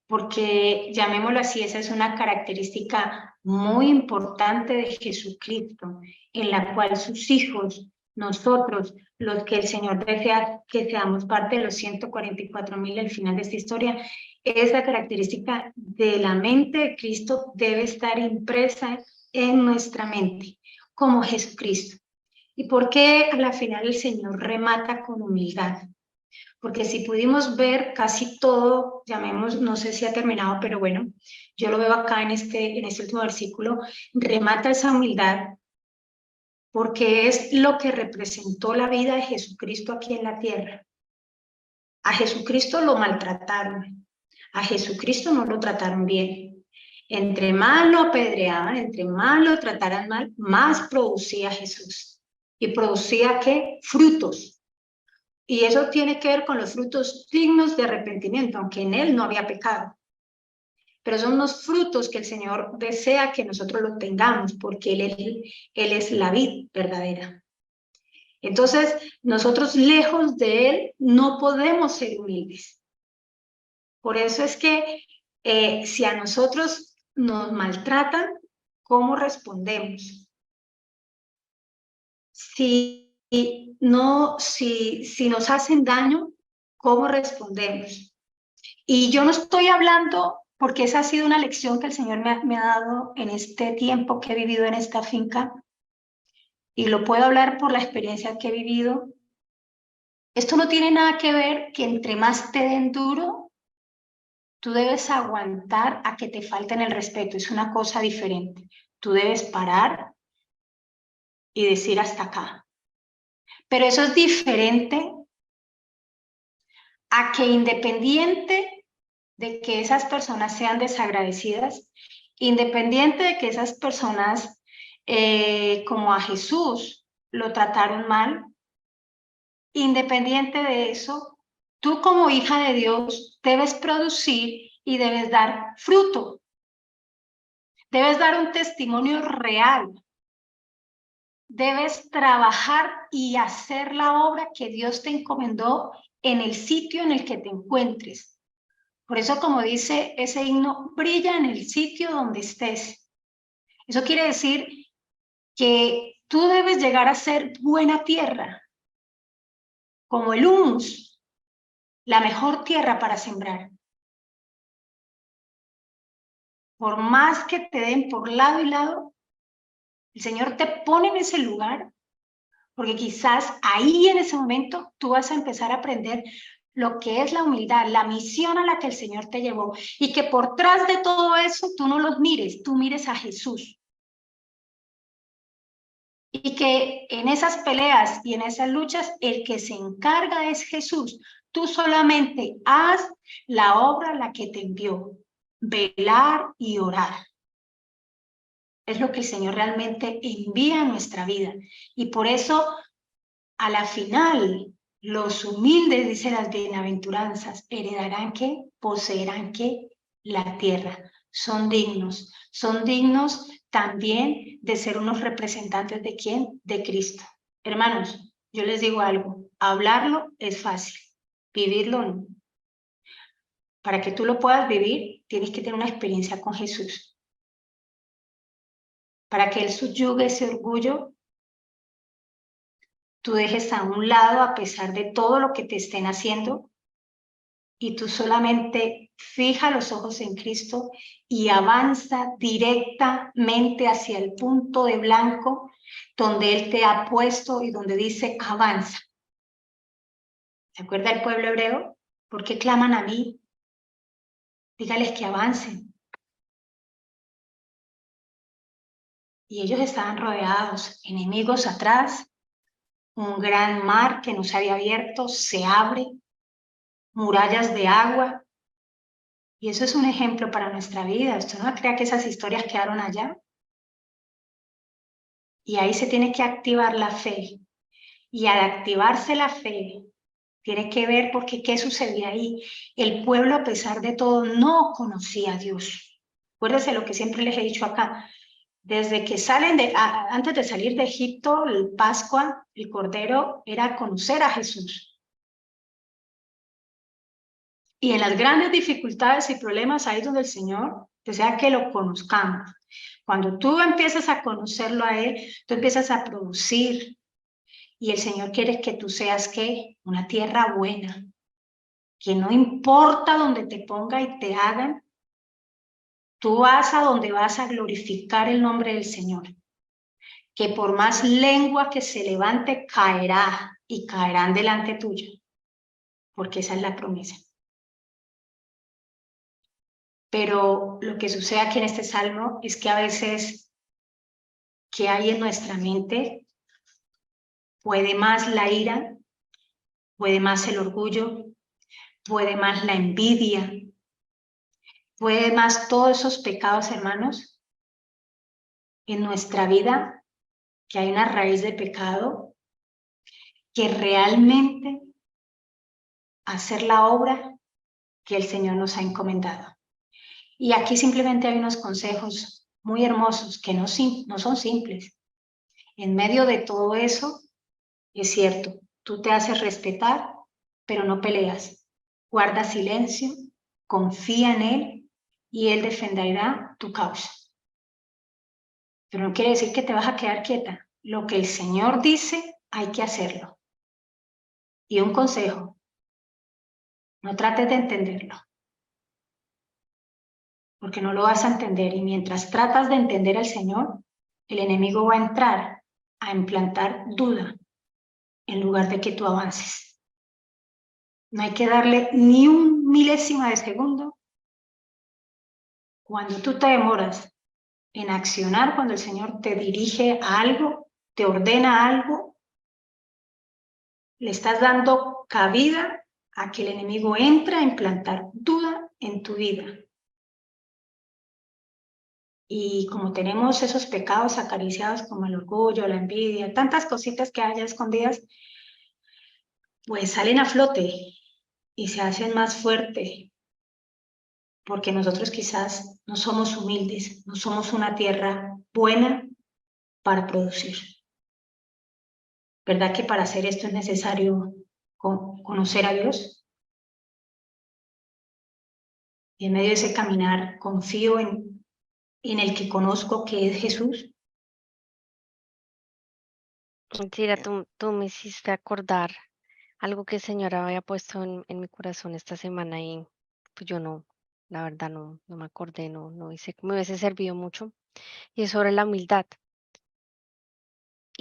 Porque, llamémoslo así, esa es una característica muy importante de Jesucristo, en la cual sus hijos, nosotros, los que el Señor desea que seamos parte de los 144,000 al final de esta historia, esa característica de la mente de Cristo debe estar impresa en nuestra mente, como Jesucristo. ¿Y por qué a la final el Señor remata con humildad? Porque si pudimos ver casi todo, llamemos, no sé si ha terminado, pero bueno, yo lo veo acá en este último versículo, remata esa humildad porque es lo que representó la vida de Jesucristo aquí en la tierra. A Jesucristo lo maltrataron, a Jesucristo no lo trataron bien. Entre más lo apedreaban, entre más lo trataran mal, más producía Jesús. ¿Y producía qué? Frutos. Y eso tiene que ver con los frutos dignos de arrepentimiento, aunque en él no había pecado. Pero son unos frutos que el Señor desea que nosotros los tengamos, porque Él es la vid verdadera. Entonces, nosotros lejos de Él no podemos ser humildes. Por eso es que si a nosotros nos maltratan, ¿cómo respondemos? Si si nos hacen daño, ¿cómo respondemos? Y yo no estoy hablando, porque esa ha sido una lección que el Señor me ha dado en este tiempo que he vivido en esta finca, y lo puedo hablar por la experiencia que he vivido. Esto no tiene nada que ver que entre más te den duro, tú debes aguantar a que te falten el respeto. Es una cosa diferente. Tú debes parar y decir hasta acá. Pero eso es diferente a que, independiente de que esas personas sean desagradecidas, independiente de que esas personas, como a Jesús, lo trataron mal, independiente de eso, tú como hija de Dios debes producir y debes dar fruto. Debes dar un testimonio real. Debes trabajar y hacer la obra que Dios te encomendó en el sitio en el que te encuentres. Por eso, como dice ese himno, brilla en el sitio donde estés. Eso quiere decir que tú debes llegar a ser buena tierra, como el humus, la mejor tierra para sembrar. Por más que te den por lado y lado, el Señor te pone en ese lugar, porque quizás ahí en ese momento tú vas a empezar a aprender lo que es la humildad, la misión a la que el Señor te llevó, y que por tras de todo eso tú no los mires, tú mires a Jesús. Y que en esas peleas y en esas luchas el que se encarga es Jesús. Tú solamente haz la obra a la que te envió, velar y orar. Es lo que el Señor realmente envía a nuestra vida. Y por eso, a la final, los humildes, dice las bienaventuranzas, heredarán ¿qué? Poseerán ¿qué? La tierra. Son dignos también de ser unos representantes ¿de quién? De Cristo. Hermanos, yo les digo algo, hablarlo es fácil, vivirlo no. Para que tú lo puedas vivir, tienes que tener una experiencia con Jesús. Para que Él subyugue ese orgullo, tú dejes a un lado a pesar de todo lo que te estén haciendo, y tú solamente fija los ojos en Cristo y avanza directamente hacia el punto de blanco donde Él te ha puesto y donde dice avanza. ¿Se acuerda el pueblo hebreo? ¿Por qué claman a mí? Dígales que avancen. Y ellos estaban rodeados, enemigos atrás, un gran mar que no se había abierto, se abre, murallas de agua. Y eso es un ejemplo para nuestra vida. Usted no crea que esas historias quedaron allá. Y ahí se tiene que activar la fe. Y al activarse la fe, tiene que ver porque qué sucedía ahí. El pueblo, a pesar de todo, no conocía a Dios. Acuérdense lo que siempre les he dicho acá. Desde que antes de salir de Egipto, el Pascua, el Cordero, era conocer a Jesús. Y en las grandes dificultades y problemas, ahí es donde el Señor desea que lo conozcamos. Cuando tú empiezas a conocerlo a Él, tú empiezas a producir. Y el Señor quiere que tú seas, ¿qué? Una tierra buena. Que no importa donde te ponga y te hagan, tú vas a donde vas a glorificar el nombre del Señor. Que por más lengua que se levante, caerá y caerán delante tuyo. Porque esa es la promesa. Pero lo que sucede aquí en este salmo es que a veces que hay en nuestra mente puede más la ira, puede más el orgullo, puede más la envidia, puede más todos esos pecados, hermanos, en nuestra vida, que hay una raíz de pecado, que realmente hacer la obra que el Señor nos ha encomendado. Y aquí simplemente hay unos consejos muy hermosos que no son simples. En medio de todo eso, es cierto, tú te haces respetar, pero no peleas. Guarda silencio, confía en Él y Él defenderá tu causa. Pero no quiere decir que te vas a quedar quieta. Lo que el Señor dice, hay que hacerlo. Y un consejo, no trates de entenderlo, porque no lo vas a entender. Y mientras tratas de entender al Señor, el enemigo va a entrar a implantar duda en lugar de que tú avances. No hay que darle ni un milésima de segundo. Cuando tú te demoras en accionar, cuando el Señor te dirige a algo, te ordena algo, le estás dando cabida a que el enemigo entre a implantar duda en tu vida. Y como tenemos esos pecados acariciados como el orgullo, la envidia, tantas cositas que hay escondidas, pues salen a flote y se hacen más fuerte, porque nosotros quizás no somos humildes, no somos una tierra buena para producir. ¿Verdad que para hacer esto es necesario conocer a Dios? Y en medio de ese caminar confío en el que conozco, que es Jesús. Mentira, tú me hiciste acordar algo que el Señor había puesto en mi corazón esta semana y pues yo no, la verdad no me acordé, no hice, me hubiese servido mucho. Y es sobre la humildad.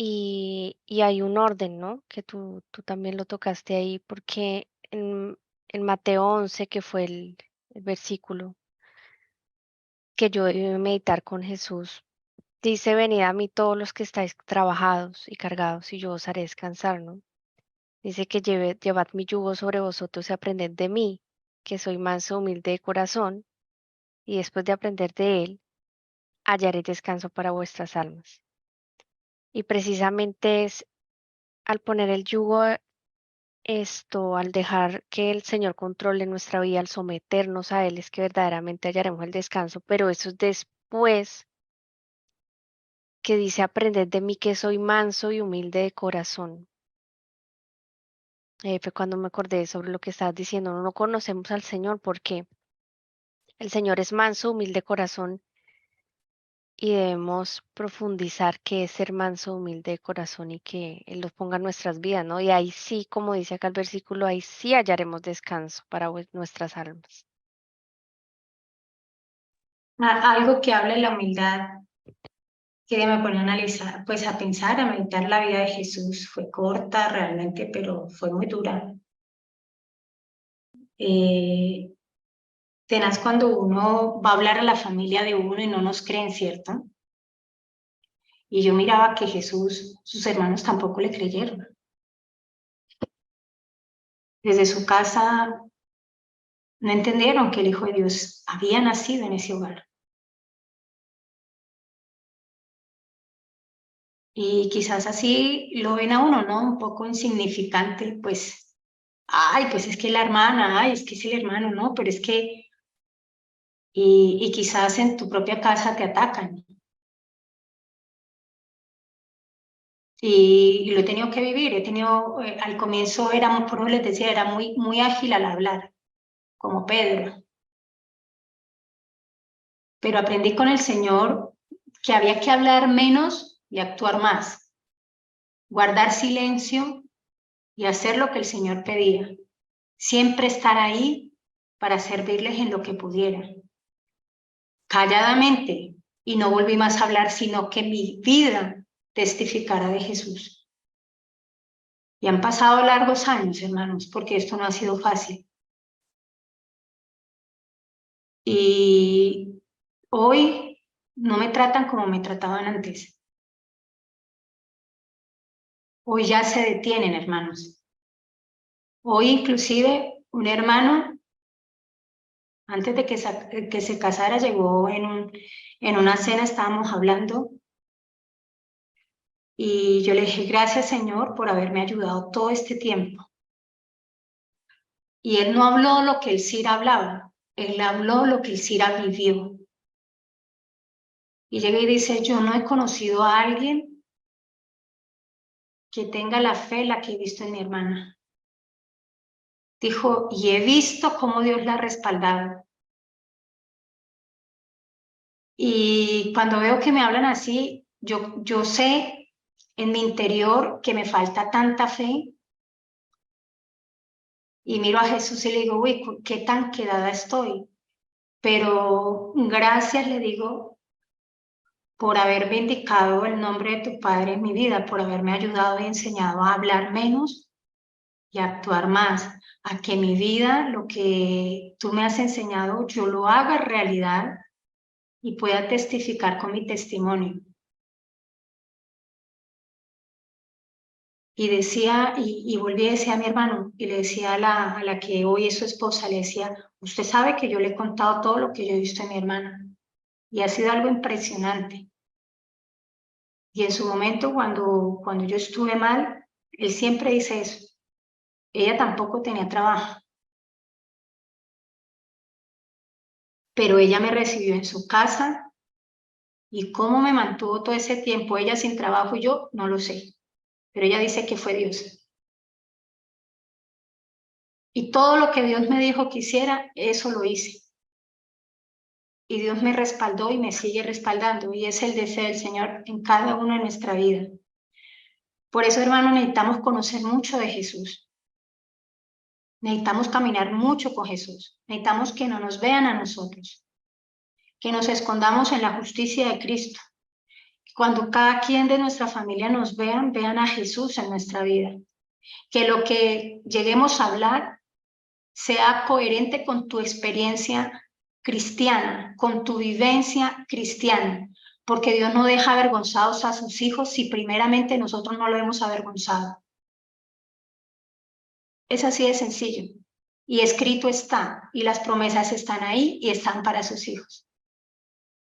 Y hay un orden, ¿no? Que tú también lo tocaste ahí, porque en Mateo 11, que fue el versículo que yo debí meditar con Jesús, dice, venid a mí todos los que estáis trabajados y cargados, y yo os haré descansar, ¿no? Dice que llevad mi yugo sobre vosotros y aprended de mí, que soy manso, humilde de corazón, y después de aprender de él, hallaré descanso para vuestras almas. Y precisamente es al poner el yugo, al dejar que el Señor controle nuestra vida, al someternos a Él, es que verdaderamente hallaremos el descanso, pero eso es después que dice, aprended de mí que soy manso y humilde de corazón. Fue cuando me acordé sobre lo que estabas diciendo, no conocemos al Señor porque el Señor es manso, humilde de corazón y debemos profundizar qué es ser manso, humilde de corazón y que Él los ponga en nuestras vidas, ¿no? Y ahí sí, como dice acá el versículo, ahí sí hallaremos descanso para nuestras almas. Algo que habla de la humildad, que me pone a analizar, pues a pensar, a meditar la vida de Jesús. Fue corta realmente, pero fue muy dura. Tenaz cuando uno va a hablar a la familia de uno y no nos creen, ¿cierto? Y yo miraba que Jesús, sus hermanos tampoco le creyeron. Desde su casa no entendieron que el Hijo de Dios había nacido en ese hogar. Y quizás así lo ven a uno, ¿no? Un poco insignificante, pues, ay, pues es que la hermana, ay, es que es el hermano, ¿no? Pero es que, y quizás en tu propia casa te atacan. Y lo he tenido que vivir, al comienzo por eso les decía, era muy ágil al hablar, como Pedro. Pero aprendí con el Señor que había que hablar menos y actuar más, guardar silencio y hacer lo que el Señor pedía, siempre estar ahí para servirles en lo que pudiera, calladamente, y no volví más a hablar, sino que mi vida testificara de Jesús. Y han pasado largos años, hermanos, porque esto no ha sido fácil. Y hoy no me tratan como me trataban antes. Hoy ya se detienen, hermanos. Hoy inclusive un hermano, antes de que se casara, llegó en una cena, estábamos hablando, y yo le dije, gracias Señor por haberme ayudado todo este tiempo. Y él no habló lo que el Cira hablaba, él habló lo que el Cira vivió. Y llega y dice, yo no he conocido a alguien que tenga la fe la que he visto en mi hermana. Dijo, y he visto cómo Dios la ha respaldado. Y cuando veo que me hablan así, yo sé en mi interior que me falta tanta fe y miro a Jesús y le digo, uy, qué tan quedada estoy. Pero gracias le digo por haber vindicado el nombre de tu Padre en mi vida, por haberme ayudado y enseñado a hablar menos y a actuar más, a que mi vida, lo que tú me has enseñado, yo lo haga realidad y pueda testificar con mi testimonio. Y decía, y volví y decía a mi hermano, y le decía a la que hoy es su esposa, le decía, usted sabe que yo le he contado todo lo que yo he visto en mi hermana, y ha sido algo impresionante. Y en su momento, cuando yo estuve mal, él siempre dice eso. Ella tampoco tenía trabajo, pero ella me recibió en su casa, y cómo me mantuvo todo ese tiempo, ella sin trabajo y yo, no lo sé, pero ella dice que fue Dios. Y todo lo que Dios me dijo que hiciera, eso lo hice. Y Dios me respaldó y me sigue respaldando, y es el deseo del Señor en cada uno de nuestra vida. Por eso, hermano, necesitamos conocer mucho de Jesús. Necesitamos caminar mucho con Jesús. Necesitamos que no nos vean a nosotros, que nos escondamos en la justicia de Cristo. Cuando cada quien de nuestra familia nos vean, vean a Jesús en nuestra vida. Que lo que lleguemos a hablar sea coherente con tu experiencia cristiana, con tu vivencia cristiana, porque Dios no deja avergonzados a sus hijos si primeramente nosotros no lo hemos avergonzado. Es así de sencillo. Y escrito está, y las promesas están ahí y están para sus hijos.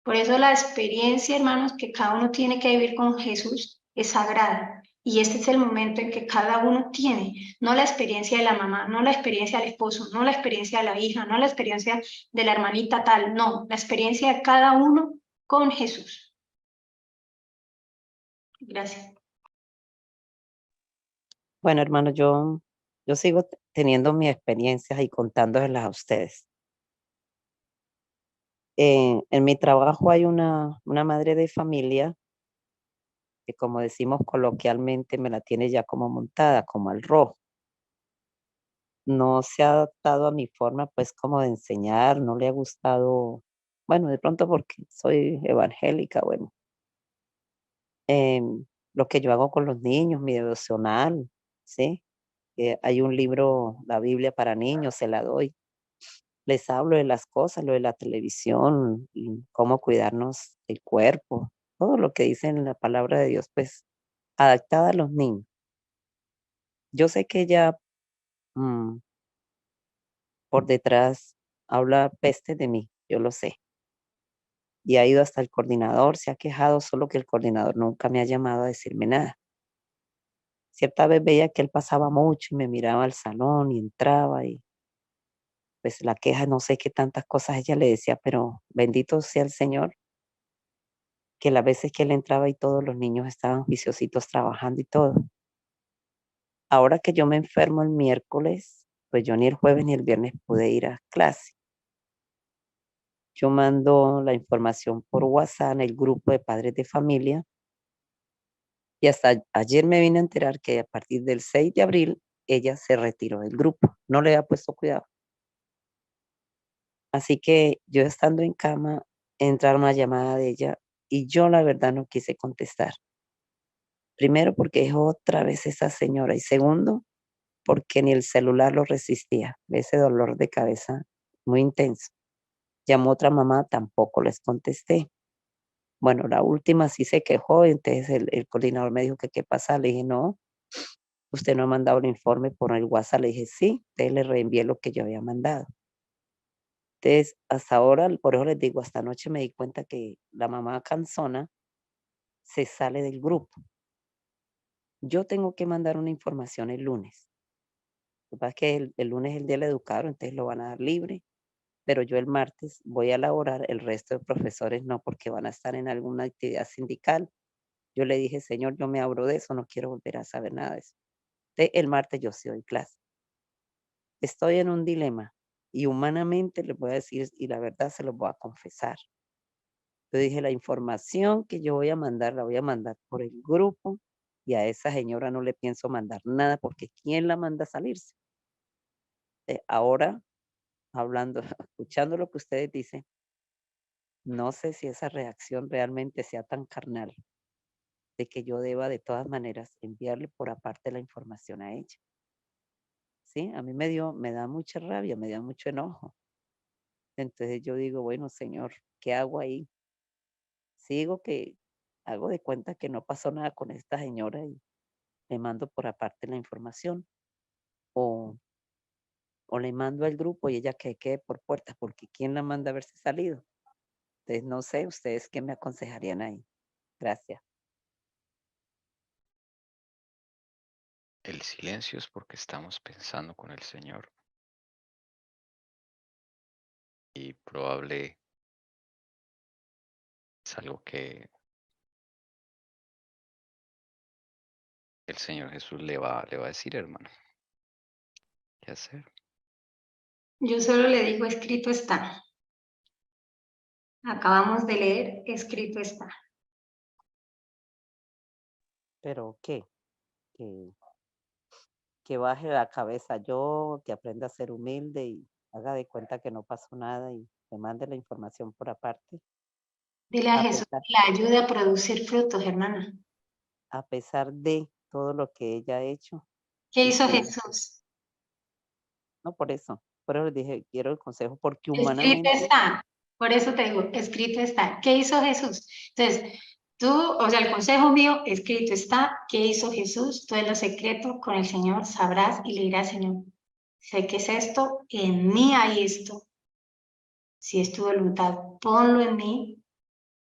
Por eso la experiencia, hermanos, que cada uno tiene que vivir con Jesús es sagrada. Y este es el momento en que cada uno tiene, no la experiencia de la mamá, no la experiencia del esposo, no la experiencia de la hija, no la experiencia de la hermanita tal, no, la experiencia de cada uno con Jesús. Gracias. Bueno, hermano, yo sigo teniendo mis experiencias y contándoselas a ustedes. En mi trabajo hay una madre de familia que, como decimos coloquialmente, me la tiene ya como montada, como al rojo. No se ha adaptado a mi forma, pues, como de enseñar, no le ha gustado, bueno, de pronto porque soy evangélica, bueno, lo que yo hago con los niños, mi devocional, ¿sí? Hay un libro, la Biblia para niños, se la doy. Les hablo de las cosas, lo de la televisión, y cómo cuidarnos el cuerpo, todo lo que dice en la palabra de Dios, pues, adaptada a los niños. Yo sé que ella, mm, por detrás habla peste de mí, yo lo sé. Y ha ido hasta el coordinador, se ha quejado, solo que el coordinador nunca me ha llamado a decirme nada. Cierta vez veía que él pasaba mucho y me miraba al salón y entraba y pues la queja, no sé qué tantas cosas ella le decía, pero bendito sea el Señor, que las veces que él entraba y todos los niños estaban juiciositos trabajando y todo. Ahora que yo me enfermo el miércoles, pues yo ni el jueves ni el viernes pude ir a clase. Yo mando la información por WhatsApp en el grupo de padres de familia y hasta ayer me vine a enterar que a partir del 6 de abril ella se retiró del grupo, no le ha puesto cuidado. Así que yo estando en cama, entraron una llamada de ella y yo la verdad no quise contestar. Primero porque es otra vez esa señora y segundo porque ni el celular lo resistía, ese dolor de cabeza muy intenso. Llamó otra mamá, tampoco les contesté. Bueno, la última sí se quejó, entonces el coordinador me dijo que qué pasa. Le dije, no, usted no ha mandado el informe por el WhatsApp. Le dije, sí, entonces le reenvié lo que yo había mandado. Entonces, hasta ahora, por eso les digo, hasta anoche me di cuenta que la mamá cansona se sale del grupo. Yo tengo que mandar una información el lunes. Lo que pasa es que el lunes es el día del educador, entonces lo van a dar libre, pero yo el martes voy a elaborar, el resto de profesores no, porque van a estar en alguna actividad sindical. Yo le dije, Señor, yo me abro de eso, no quiero volver a saber nada de eso. Entonces, el martes yo sí doy clase. Estoy en un dilema y humanamente les voy a decir, y la verdad se los voy a confesar. Yo dije, la información que yo voy a mandar, la voy a mandar por el grupo y a esa señora no le pienso mandar nada porque ¿quién la manda a salirse? Ahora, hablando, escuchando lo que ustedes dicen, no sé si esa reacción realmente sea tan carnal de que yo deba de todas maneras enviarle por aparte la información a ella. Sí, a mí me da mucha rabia, me da mucho enojo. Entonces yo digo, bueno, señor, ¿qué hago ahí? Sigo que hago de cuenta que no pasó nada con esta señora y le mando por aparte la información o, o le mando al grupo y ella que quede por puertas, porque ¿quién la manda a haberse salido? Entonces no sé, ustedes qué me aconsejarían ahí. Gracias. El silencio es porque estamos pensando con el Señor y probable es algo que el Señor Jesús le va a decir, hermano. ¿Qué hacer? Yo solo le digo, escrito está. Acabamos de leer, escrito está. Pero ¿qué? Que baje la cabeza yo, que aprenda a ser humilde y haga de cuenta que no pasó nada y le mande la información por aparte, Dile a a Jesús pesar, que la ayude a producir frutos, hermana. a pesar de todo lo que ella ha hecho ¿Qué y hizo que Jesús? no por eso les dije, quiero el consejo, porque Escrito humanamente, está. Por eso te digo, escrito está. ¿Qué hizo Jesús? Entonces, tú, o sea, el consejo mío, escrito está. ¿Qué hizo Jesús? Tú en lo secreto con el Señor sabrás y le dirás, Señor, sé que es esto, en mí hay esto. Si es tu voluntad, ponlo en mí,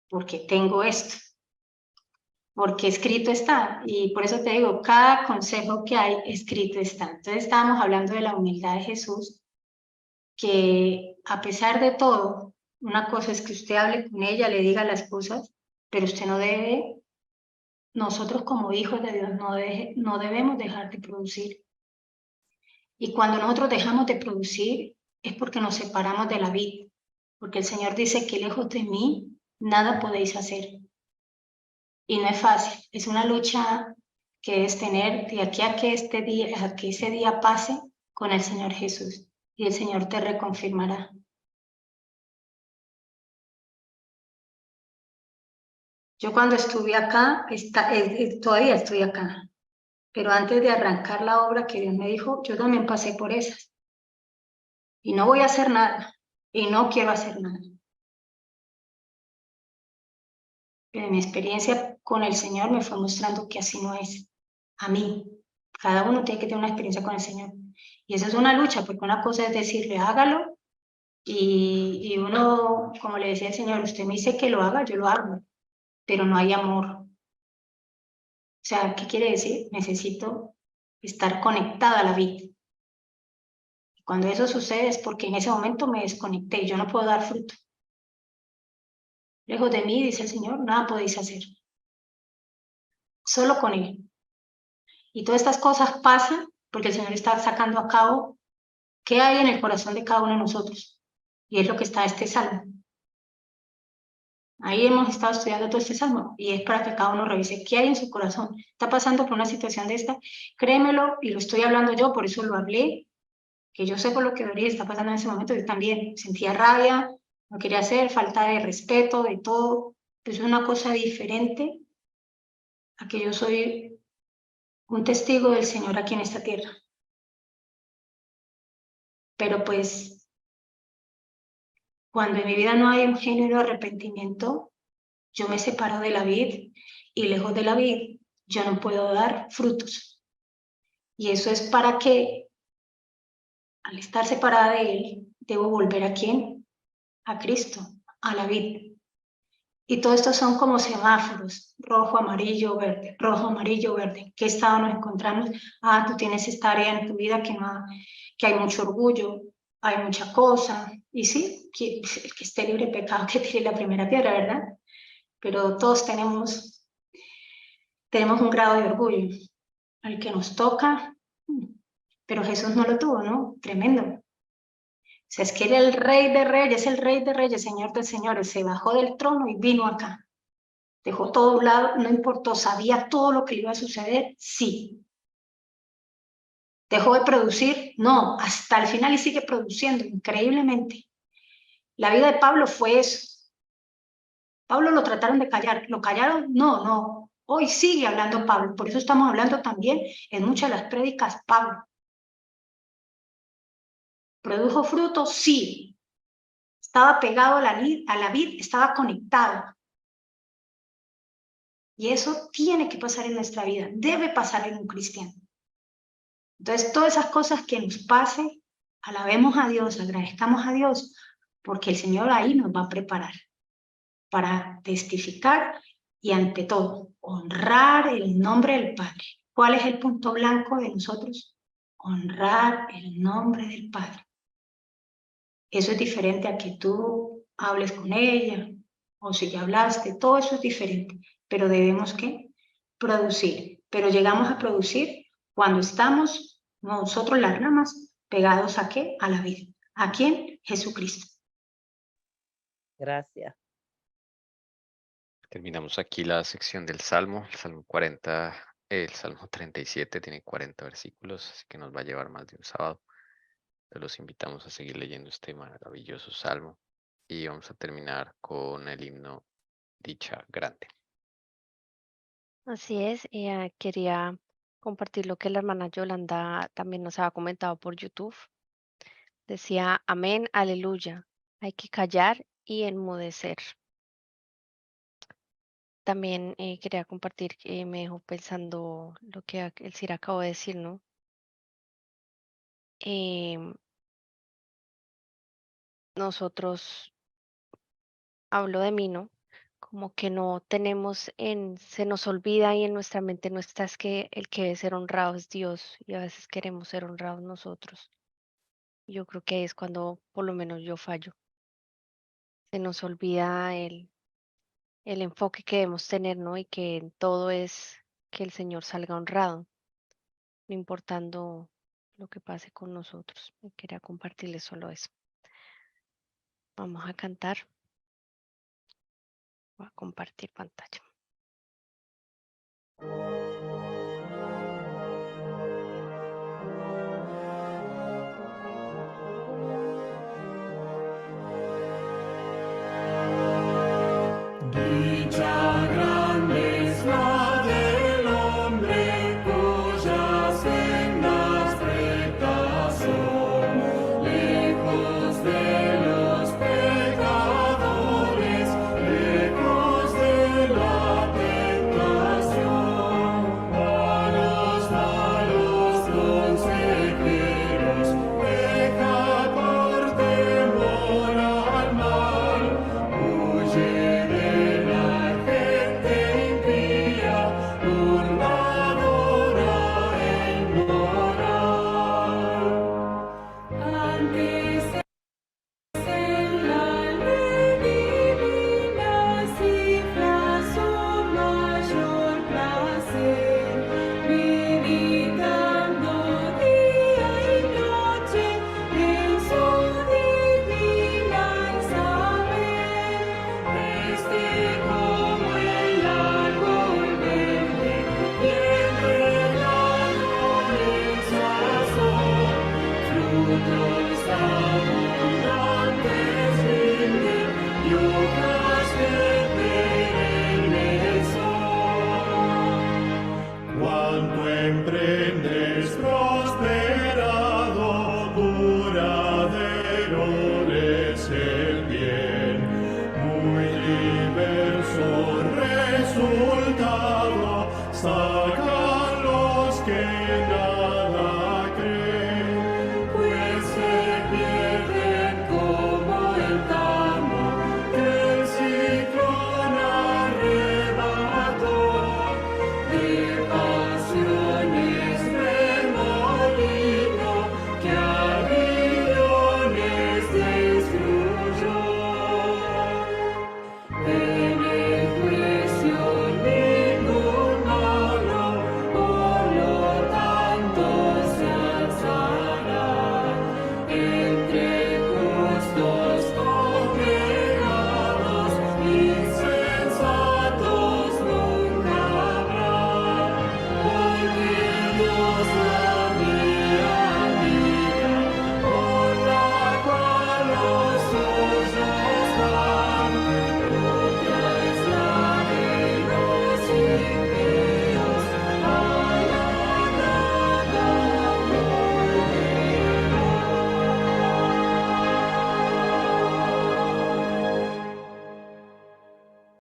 porque tengo esto. Porque escrito está. Y por eso te digo, cada consejo que hay, escrito está. Entonces estábamos hablando de la humildad de Jesús, que a pesar de todo, una cosa es que usted hable con ella, le diga las cosas, pero usted no debe, nosotros como hijos de Dios no debemos dejar de producir. Y cuando nosotros dejamos de producir es porque nos separamos de la vid, porque el Señor dice que lejos de mí nada podéis hacer. Y no es fácil, es una lucha que es tener de aquí a que a que ese día pase con el Señor Jesús y el Señor te reconfirmará. Yo cuando estuve acá, todavía estoy acá, pero antes de arrancar la obra que Dios me dijo, yo también pasé por esas. Y no voy a hacer nada, y no quiero hacer nada. Pero mi experiencia con el Señor me fue mostrando que así no es. A mí, cada uno tiene que tener una experiencia con el Señor. Y eso es una lucha, porque una cosa es decirle, hágalo, y uno, como le decía el Señor, usted me dice que lo haga, yo lo hago, pero no hay amor. O sea, ¿qué quiere decir? Necesito estar conectada a la vida. Cuando eso sucede es porque en ese momento me desconecté y yo no puedo dar fruto. Lejos de mí, dice el Señor, nada podéis hacer. Solo con Él. Y todas estas cosas pasan porque el Señor está sacando a cabo qué hay en el corazón de cada uno de nosotros. Y es lo que está este salmo. Ahí hemos estado estudiando todo este salmo y es para que cada uno revise qué hay en su corazón. Está pasando por una situación de esta, créemelo, y lo estoy hablando yo, por eso lo hablé, que yo sé por lo que Doris está pasando en ese momento. Yo también sentía rabia, no quería hacer, falta de respeto, de todo. Pues es una cosa diferente a que yo soy un testigo del Señor aquí en esta tierra. Pero pues, cuando en mi vida no hay un genuino arrepentimiento, yo me separo de la vid y lejos de la vid yo no puedo dar frutos. Y eso es para que, al estar separada de Él, debo volver ¿a quién? A Cristo, a la vid. Y todo esto son como semáforos, rojo, amarillo, verde, rojo, amarillo, verde. ¿Qué estado nos encontramos? Ah, tú tienes esta área en tu vida que hay mucho orgullo, hay mucha cosa. Y sí, el que esté libre de pecado que tire la primera piedra, ¿verdad? Pero todos tenemos un grado de orgullo. Al que nos toca, pero Jesús no lo tuvo, ¿no? Tremendo. O sea, es que era el rey de reyes, Señor de señores, se bajó del trono y vino acá. Dejó todo a un lado, no importó, sabía todo lo que le iba a suceder, sí. ¿Dejó de producir? No, hasta el final y sigue produciendo, increíblemente. La vida de Pablo fue eso. Pablo lo trataron de callar, ¿lo callaron? No, no. Hoy sigue hablando Pablo, por eso estamos hablando también en muchas de las prédicas Pablo. ¿Produjo frutos? Sí. Estaba pegado a la vid, estaba conectado. Y eso tiene que pasar en nuestra vida, debe pasar en un cristiano. Entonces, todas esas cosas que nos pase, alabemos a Dios, agradezcamos a Dios, porque el Señor ahí nos va a preparar para testificar y ante todo, honrar el nombre del Padre. ¿Cuál es el punto blanco de nosotros? Honrar el nombre del Padre. Eso es diferente a que tú hables con ella, o si ya hablaste, todo eso es diferente, pero debemos ¿qué? Producir. Pero llegamos a producir cuando estamos nosotros las ramas pegados ¿a qué? A la vida. ¿A quién? Jesucristo. Gracias. Terminamos aquí la sección del Salmo, el Salmo 40, el Salmo 37 tiene 40 versículos, así que nos va a llevar más de un sábado. Pero los invitamos a seguir leyendo este maravilloso Salmo y vamos a terminar con el himno Dicha Grande. Así es, quería compartir lo que la hermana Yolanda también nos había comentado por YouTube. Decía, amén, aleluya, hay que callar y enmudecer. También quería compartir que me dejó pensando lo que el Cira acabó de decir, ¿no? Nosotros, hablo de mí, ¿no? Como que no tenemos se nos olvida y en nuestra mente no está es que el que debe ser honrado es Dios y a veces queremos ser honrados nosotros. Yo creo que ahí es cuando por lo menos yo fallo. Se nos olvida el enfoque que debemos tener, ¿no? Y que en todo es que el Señor salga honrado, no importando lo que pase con nosotros. Y quería compartirles solo eso. Vamos a cantar. Voy a compartir pantalla. Dicha grande es la del hombre cuyas sendas rectas son, lejos de los pecadores, lejos de la tentación. A los malos consejeros deja por temor al mal, huye de la gente impía, burladora e inmoral. Antes en la ley divina cifra su mayor placer, meditando día y noche en su divina saber. Como el árbol verde y enredado en sazón, frutos abundantes rinde y hojas de perenne son. Cuanto emprendes prosperado, duradero es el bien, muy diverso resultado.